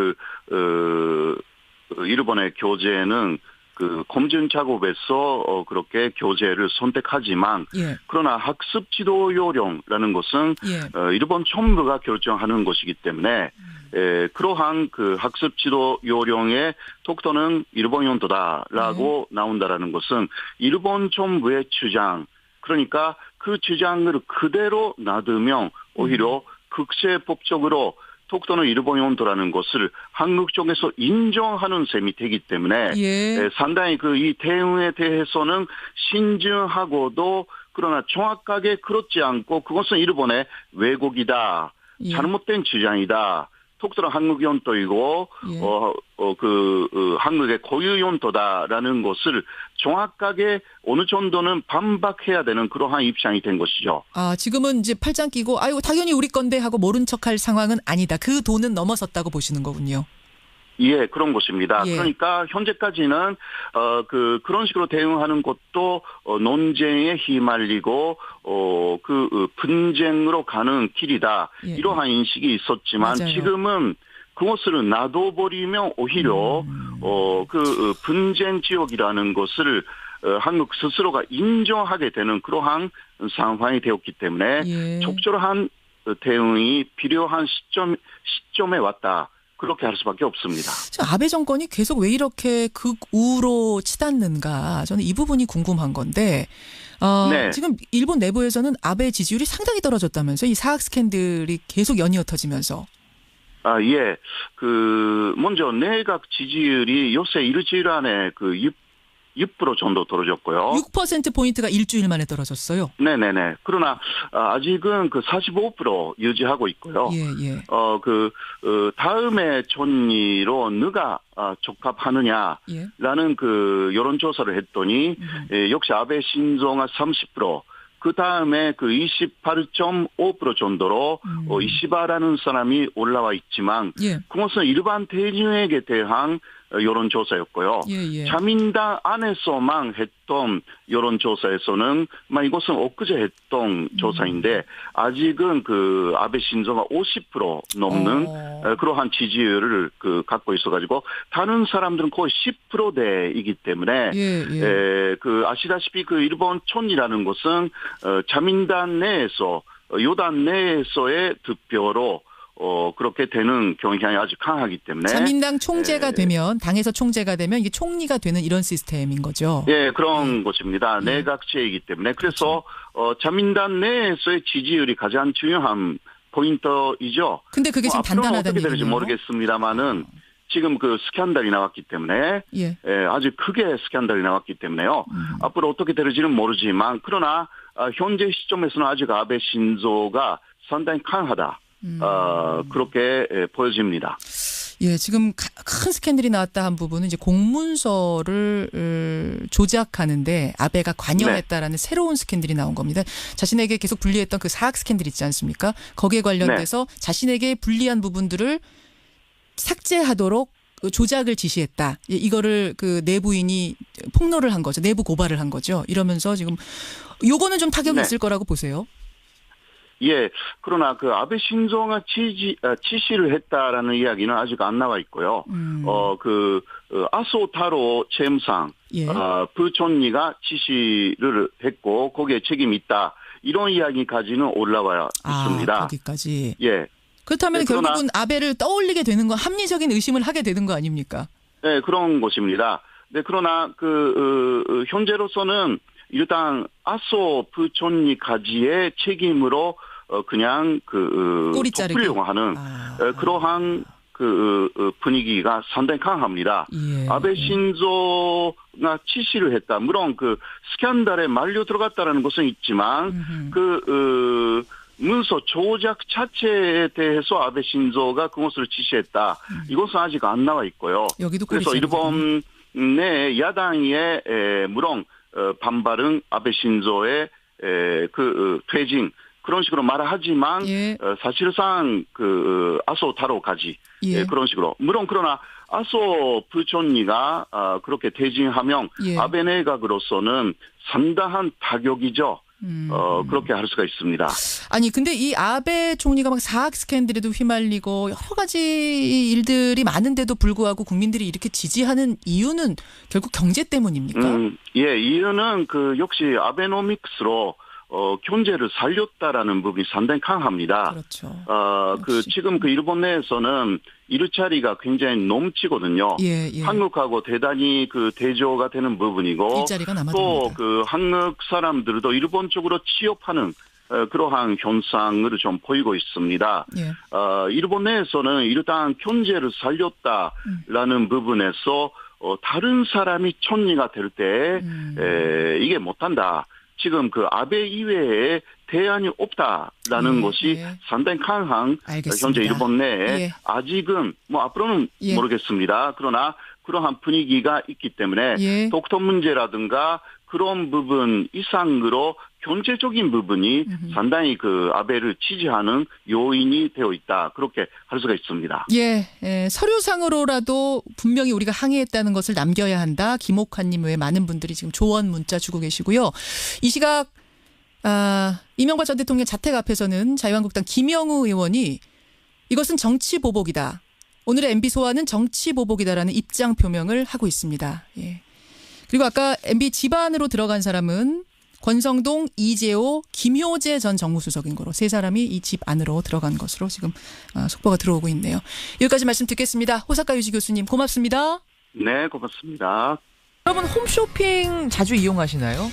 일본의 교재는 그 검증 작업에서 그렇게 교재를 선택하지만, 그러나 학습 지도 요령이라는 것은 일본 정부가 결정하는 것이기 때문에, 그러한 그 학습 지도 요령에 독도는 일본 영토다라고 나온다라는 것은 일본 정부의 주장, 그러니까 그 주장을 그대로 놔두면 오히려 국제법적으로 독도는 일본 영토라는 것을 한국 쪽에서 인정하는 셈이 되기 때문에 상당히 이 대응에 대해서는 신중하고도 그러나 정확하게 그렇지 않고 그것은 일본의 왜곡이다. 잘못된 주장이다. 독도는 한국 영토이고 한국의 고유 영토다라는 것을 정확하게 어느 정도는 반박해야 되는 그러한 입장이 된 것이죠. 지금은 이제 팔짱 끼고 당연히 우리 건데 하고 모른 척할 상황은 아니다. 그 도는 넘어섰다고 보시는 거군요. 예, 그런 것입니다. 그러니까 현재까지는 그런 식으로 대응하는 것도 논쟁에 휘말리고 분쟁으로 가는 길이다. 이러한 인식이 있었지만 지금은 그것을 놔둬버리면 오히려 분쟁 지역이라는 것을 한국 스스로가 인정하게 되는 그러한 상황이 되었기 때문에 적절한 대응이 필요한 시점에 왔다. 그렇게 할 수밖에 없습니다. 아베 정권이 계속 왜 이렇게 극우로 치닫는가 저는 이 부분이 궁금한 건데 지금 일본 내부에서는 아베 지지율이 상당히 떨어졌다면서요. 이 사학 스캔들이 계속 연이어 터지면서. 먼저 내각 지지율이 요새 일주일 안에 6% 정도 떨어졌고요. 6%포인트가 일주일 만에 떨어졌어요? 네네네. 그러나, 아직은 45% 유지하고 있고요. 다음에 전리로 누가 적합하느냐라는 여론조사를 했더니, 역시 아베 신조가 30%, 그 다음에 28.5% 정도로 이시바라는 사람이 올라와 있지만 그것은 일반 대중에게 대한 여론조사였고요. 자민당 안에서만 했던 여론조사에서는 이것은 엊그제 했던 조사인데 아직은 아베 신조가 50% 넘는 그러한 지지율을 갖고 있어가지고 다른 사람들은 거의 10%대이기 때문에 아시다시피 일본 촌이라는 것은 자민당 내에서 요단 내에서의 득표로 그렇게 되는 경향이 아주 강하기 때문에. 자민당 총재가 되면, 당에서 총재가 되면 이게 총리가 되는 이런 시스템인 거죠. 그런 것입니다. 내각제이기 때문에. 그래서, 자민당 내에서의 지지율이 가장 중요한 포인트이죠. 근데 그게 지금 단단하다는 어떻게 될지 모르겠습니다만은 지금 스캔들이 나왔기 때문에. 아주 크게 스캔들이 나왔기 때문에요. 앞으로 어떻게 될지는 모르지만, 그러나, 현재 시점에서는 아직 아베 신조가 상당히 강하다. 그렇게 보여집니다. 예, 지금 큰 스캔들이 나왔다 한 부분은 이제 공문서를 조작하는데 아베가 관여했다라는 새로운 스캔들이 나온 겁니다. 자신에게 계속 불리했던 그 사학 스캔들 있지 않습니까? 거기에 관련돼서 자신에게 불리한 부분들을 삭제하도록 조작을 지시했다. 이거를 그 내부인이 폭로를 한 거죠. 내부 고발을 한 거죠. 이러면서 지금 요거는 좀 타격이 있을 거라고 보세요. 예, 그러나 그 아베 신조가 지시를 했다라는 이야기는 아직 안 나와 있고요. 아소타로 채무상, 부촌리가 지시를 했고 거기에 책임이 있다. 이런 이야기까지는 올라와 있습니다. 거기까지. 예. 그렇다면 결국은 아베를 떠올리게 되는 건 합리적인 의심을 하게 되는 거 아닙니까? 네, 그런 것입니다. 네, 그러나 현재로서는 일단 아소 부촌리까지의 책임으로 그냥 덮으려고 하는 그러한 분위기가 상당히 강합니다. 아베 신조가 지시를 했다. 물론 스캔들에 말려 들어갔다라는 것은 있지만 문서 조작 자체에 대해서 아베 신조가 그것을 지시했다. 이것은 아직 안 나와 있고요. 그래서 일본 내 야당의 물론 반발은 아베 신조의 퇴진 그런 식으로 말하지만 사실상 아소타로까지 그런 식으로 물론 그러나 아소 부촌리가 그렇게 퇴진하면 아베 내각으로서는 상당한 타격이죠. 그렇게 할 수가 있습니다. 아니 근데 이 아베 총리가 막 사학 스캔들에도 휘말리고 여러 가지 일들이 많은데도 불구하고 국민들이 이렇게 지지하는 이유는 결국 경제 때문입니까? 예, 이유는 역시 아베노믹스로 경제를 살렸다라는 부분이 상당히 강합니다. 그렇죠. 지금 일본 내에서는 일자리가 굉장히 넘치거든요. 한국하고 대단히 대조가 되는 부분이고 또 한국 사람들도 일본 쪽으로 취업하는 그러한 현상을 좀 보이고 있습니다. 일본 내에서는 일단 경제를 살렸다라는 부분에서 다른 사람이 총리가 될 때 이게 못한다. 지금 아베 이외에 대안이 없다라는 것이 상당히 강한 현재 일본 내에 아직은 앞으로는 모르겠습니다. 그러나 그러한 분위기가 있기 때문에 독도 문제라든가 그런 부분 이상으로 경제적인 부분이 상당히 아베를 지지하는 요인이 되어 있다. 그렇게 할 수가 있습니다. 서류상으로라도 분명히 우리가 항의했다는 것을 남겨야 한다. 김옥환님 외에 많은 분들이 지금 조언 문자 주고 계시고요. 이 시각 이명박 전 대통령 자택 앞에서는 자유한국당 김영우 의원이 이것은 정치보복이다. 오늘의 MB 소환은 정치보복이다라는 입장 표명을 하고 있습니다. 그리고 아까 MB 집안으로 들어간 사람은 권성동, 이재호, 김효재 전 정무수석인 거로 세 사람이 이 집 안으로 들어간 것으로 지금 속보가 들어오고 있네요. 여기까지 말씀 듣겠습니다. 호사카 유지 교수님 고맙습니다. 네, 고맙습니다. 여러분 홈쇼핑 자주 이용하시나요?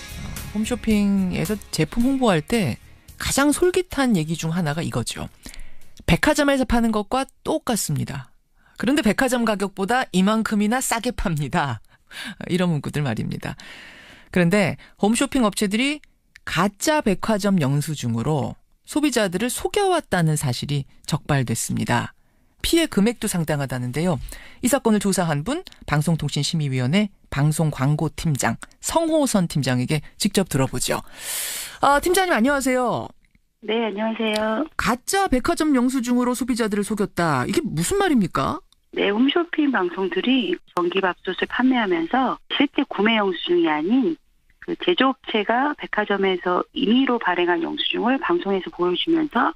홈쇼핑에서 제품 홍보할 때 가장 솔깃한 얘기 중 하나가 이거죠. 백화점에서 파는 것과 똑같습니다. 그런데 백화점 가격보다 이만큼이나 싸게 팝니다. 이런 문구들 말입니다. 그런데 홈쇼핑 업체들이 가짜 백화점 영수증으로 소비자들을 속여왔다는 사실이 적발됐습니다. 피해 금액도 상당하다는데요. 이 사건을 조사한 분 방송통신심의위원회 방송광고팀장 성호선 팀장에게 직접 들어보죠. 팀장님 안녕하세요. 네, 안녕하세요. 가짜 백화점 영수증으로 소비자들을 속였다. 이게 무슨 말입니까? 네, 홈쇼핑 방송들이 전기밥솥을 판매하면서 실제 구매 영수증이 아닌 제조업체가 백화점에서 임의로 발행한 영수증을 방송에서 보여주면서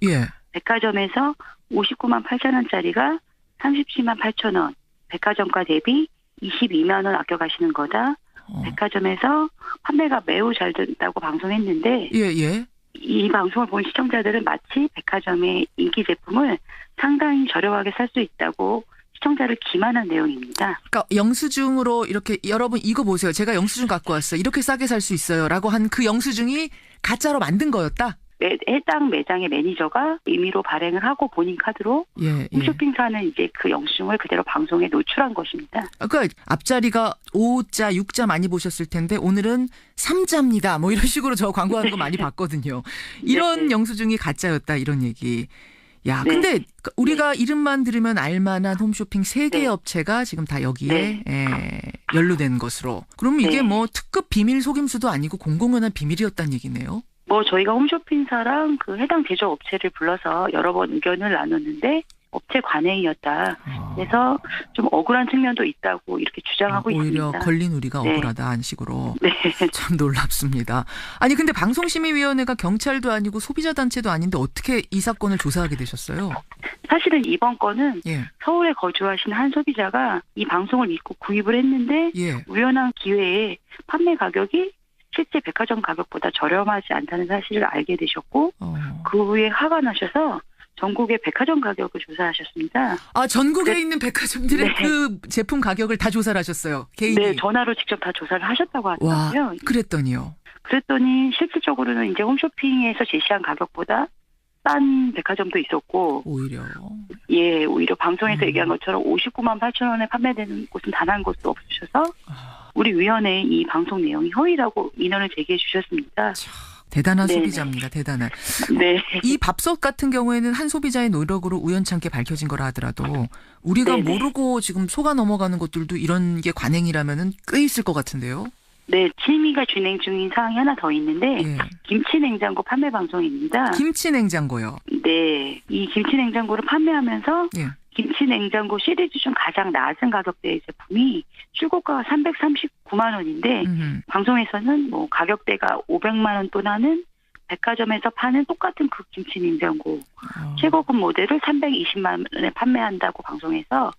백화점에서 59만 8천 원짜리가 37만 8천 원, 백화점가 대비 22만 원 아껴가시는 거다. 백화점에서 판매가 매우 잘 된다고 방송했는데 이 방송을 본 시청자들은 마치 백화점의 인기 제품을 상당히 저렴하게 살 수 있다고 시청자를 기만한 내용입니다. 그러니까 영수증으로 이렇게 여러분 이거 보세요. 제가 영수증 갖고 왔어요. 이렇게 싸게 살 수 있어요. 라고 한 그 영수증이 가짜로 만든 거였다? 해당 매장의 매니저가 임의로 발행을 하고 본인 카드로 홈쇼핑사는 이제 그 영수증을 그대로 방송에 노출한 것입니다. 그러니까 앞자리가 5자, 6자 많이 보셨을 텐데 오늘은 3자입니다. 뭐 이런 식으로 저 광고하는 거 많이 봤거든요. 이런 영수증이 가짜였다 이런 얘기. 야, 네. 근데 우리가 이름만 들으면 알만한 홈쇼핑 3개 업체가 지금 다 여기에 연루된 것으로. 그럼 이게 뭐 특급 비밀 속임수도 아니고 공공연한 비밀이었다는 얘기네요. 뭐 저희가 홈쇼핑사랑 그 해당 제조 업체를 불러서 여러 번 의견을 나눴는데 업체 관행이었다. 그래서 좀 억울한 측면도 있다고 이렇게 주장하고 오히려 있습니다. 걸린 우리가 네. 억울하다는 식으로. 네. 참 놀랍습니다. 아니 근데 방송심의위원회가 경찰도 아니고 소비자단체도 아닌데 어떻게 이 사건을 조사하게 되셨어요? 사실은 이번 건은 예. 서울에 거주하신 한 소비자가 이 방송을 믿고 구입을 했는데 예. 우연한 기회에 판매 가격이 실제 백화점 가격보다 저렴하지 않다는 사실을 알게 되셨고 그 후에 화가 나셔서 전국의 백화점 가격을 조사하셨습니다. 아, 전국에 있는 백화점들의 그 제품 가격을 다 조사를 하셨어요. 개인이. 네, 전화로 직접 다 조사를 하셨다고 하더라고요. 와, 그랬더니요. 그랬더니 실질적으로는 이제 홈쇼핑에서 제시한 가격보다 싼 백화점도 있었고 오히려 방송에서 얘기한 것처럼 59만 8천 원에 판매되는 곳은 단 한 곳도 없으셔서 우리 위원회에 이 방송 내용이 허위라고 민원을 제기해 주셨습니다. 대단한 네네. 소비자입니다. 대단한. 네. 이 밥솥 같은 경우에는 한 소비자의 노력으로 우연찮게 밝혀진 거라 하더라도 우리가 네네. 모르고 지금 속아 넘어가는 것들도 이런 게 관행이라면은 꽤 있을 것 같은데요. 네, 심의가 진행 중인 사항이 하나 더 있는데 김치 냉장고 판매 방송입니다. 김치 냉장고요. 네, 이 김치 냉장고를 판매하면서 김치 냉장고 시리즈 중 가장 낮은 가격대의 제품이 출고가가 339만 원인데 방송에서는 뭐 가격대가 500만 원 또는 백화점에서 파는 똑같은 그 김치 냉장고 최고급 모델을 320만 원에 판매한다고 방송해서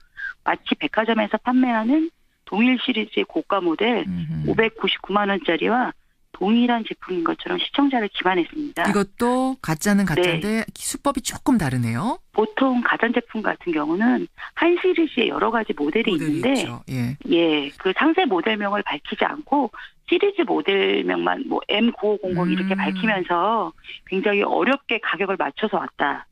마치 백화점에서 판매하는 동일 시리즈의 고가 모델 599만 원짜리와 동일한 제품인 것처럼 시청자를 기만했습니다. 이것도 가짜는 가짜인데 수법이 조금 다르네요. 보통 가전제품 같은 경우는 한 시리즈에 여러 가지 모델이 있는데 그 상세 모델명을 밝히지 않고 시리즈 모델명만 뭐 M9500 이렇게 밝히면서 굉장히 어렵게 가격을 맞춰서 왔다.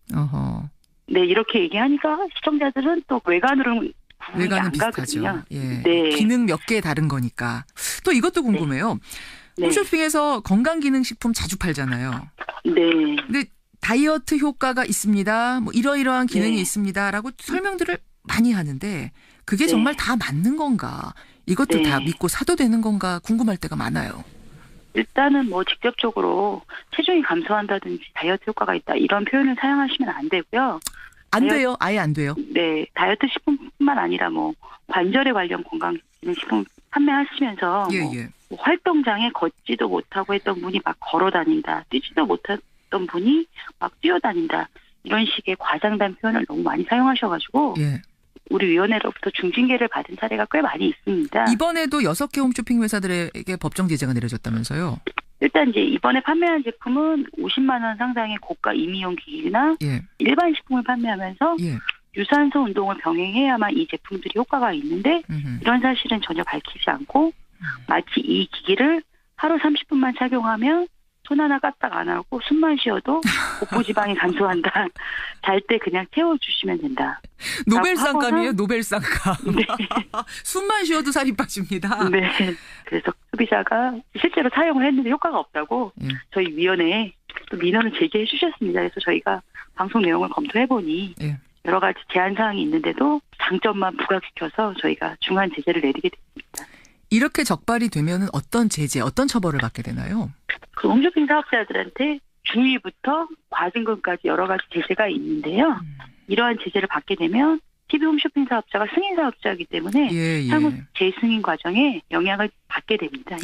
네, 이렇게 얘기하니까 시청자들은 또 외관으로는 외관은 비슷하죠. 가거든요. 예. 네. 기능 몇 개 다른 거니까. 또 이것도 궁금해요. 홈쇼핑에서 건강기능식품 자주 팔잖아요. 네. 근데 다이어트 효과가 있습니다. 뭐 이러이러한 기능이 있습니다라고 설명들을 많이 하는데 그게 정말 다 맞는 건가? 이것도 다 믿고 사도 되는 건가 궁금할 때가 많아요. 일단은 뭐 직접적으로 체중이 감소한다든지 다이어트 효과가 있다 이런 표현을 사용하시면 안 되고요. 안 돼요? 아예 안 돼요? 네. 다이어트 식품뿐만 아니라 뭐 관절에 관련 건강기능식품 판매하시면서 뭐 활동장애 걷지도 못하고 했던 분이 막 걸어 다닌다. 뛰지도 못했던 분이 막 뛰어다닌다. 이런 식의 과장된 표현을 너무 많이 사용하셔가지고 우리 위원회로부터 중징계를 받은 사례가 꽤 많이 있습니다. 이번에도 6개 홈쇼핑 회사들에게 법정 제재가 내려졌다면서요? 일단 이제 이번에 판매한 제품은 50만 원 상당의 고가 임의용 기기나 일반 식품을 판매하면서 유산소 운동을 병행해야만 이 제품들이 효과가 있는데 이런 사실은 전혀 밝히지 않고 마치 이 기기를 하루 30분만 착용하면 손 하나 까딱 안 하고 숨만 쉬어도 복부지방이 감소한다. 잘 때 그냥 태워주시면 된다. 노벨상감이에요. 노벨상감. 네. 숨만 쉬어도 살이 빠집니다. 네. 그래서 소비자가 실제로 사용을 했는데 효과가 없다고 저희 위원회에 또 민원을 제기해 주셨습니다. 그래서 저희가 방송 내용을 검토해보니 여러 가지 제한 사항이 있는데도 장점만 부각시켜서 저희가 중한 제재를 내리게 됐습니다. 이렇게 적발이 되면 어떤 제재, 어떤 처벌을 받게 되나요? 그 홈쇼핑 사업자들한테 중위부터 과징금까지 여러 가지 제재가 있는데요. 이러한 제재를 받게 되면 TV 홈쇼핑 사업자가 승인 사업자이기 때문에 향후 재승인 과정에 영향을 받게 됩니다.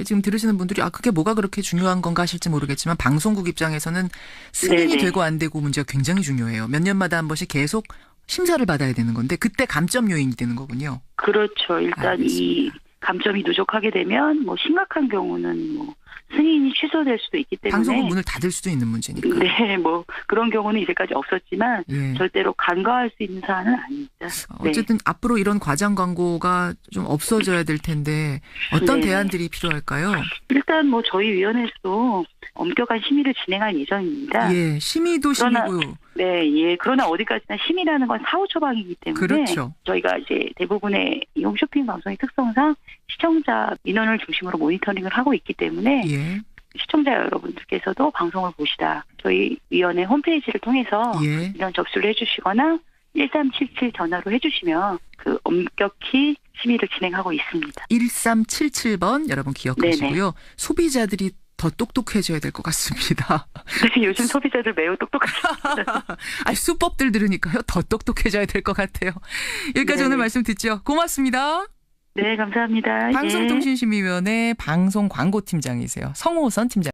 지금 들으시는 분들이 그게 뭐가 그렇게 중요한 건가 하실지 모르겠지만 방송국 입장에서는 승인이 되고 안 되고 문제가 굉장히 중요해요. 몇 년마다 한 번씩 계속 심사를 받아야 되는 건데 그때 감점 요인이 되는 거군요. 그렇죠. 일단 이 감점이 누적하게 되면 뭐 심각한 경우는 뭐 승인이 취소될 수도 있기 때문에 방송국 문을 닫을 수도 있는 문제니까. 네, 뭐 그런 경우는 이제까지 없었지만 절대로 간과할 수 있는 사안은 아닙니다. 어쨌든 앞으로 이런 과장 광고가 좀 없어져야 될 텐데 어떤 대안들이 필요할까요? 일단 뭐 저희 위원회에서도 엄격한 심의를 진행할 예정입니다. 심의도 심의고요. 그러나 어디까지나 심의라는 건 사후 처방이기 때문에 저희가 이제 대부분의 이 홈쇼핑 방송의 특성상 시청자 민원을 중심으로 모니터링을 하고 있기 때문에 시청자 여러분들께서도 방송을 보시다 저희 위원회 홈페이지를 통해서 이런 접수를 해주시거나 1377 전화로 해주시면 그 엄격히 심의를 진행하고 있습니다. 1377번 여러분 기억하시고요. 소비자들이 더 똑똑해져야 될 것 같습니다. 네, 요즘 소비자들 매우 똑똑하십니다. 수법들 들으니까요. 더 똑똑해져야 될 것 같아요. 여기까지 오늘 말씀 듣죠. 고맙습니다. 네, 감사합니다. 방송통신심의위원회 방송광고팀장이세요. 성호선 팀장.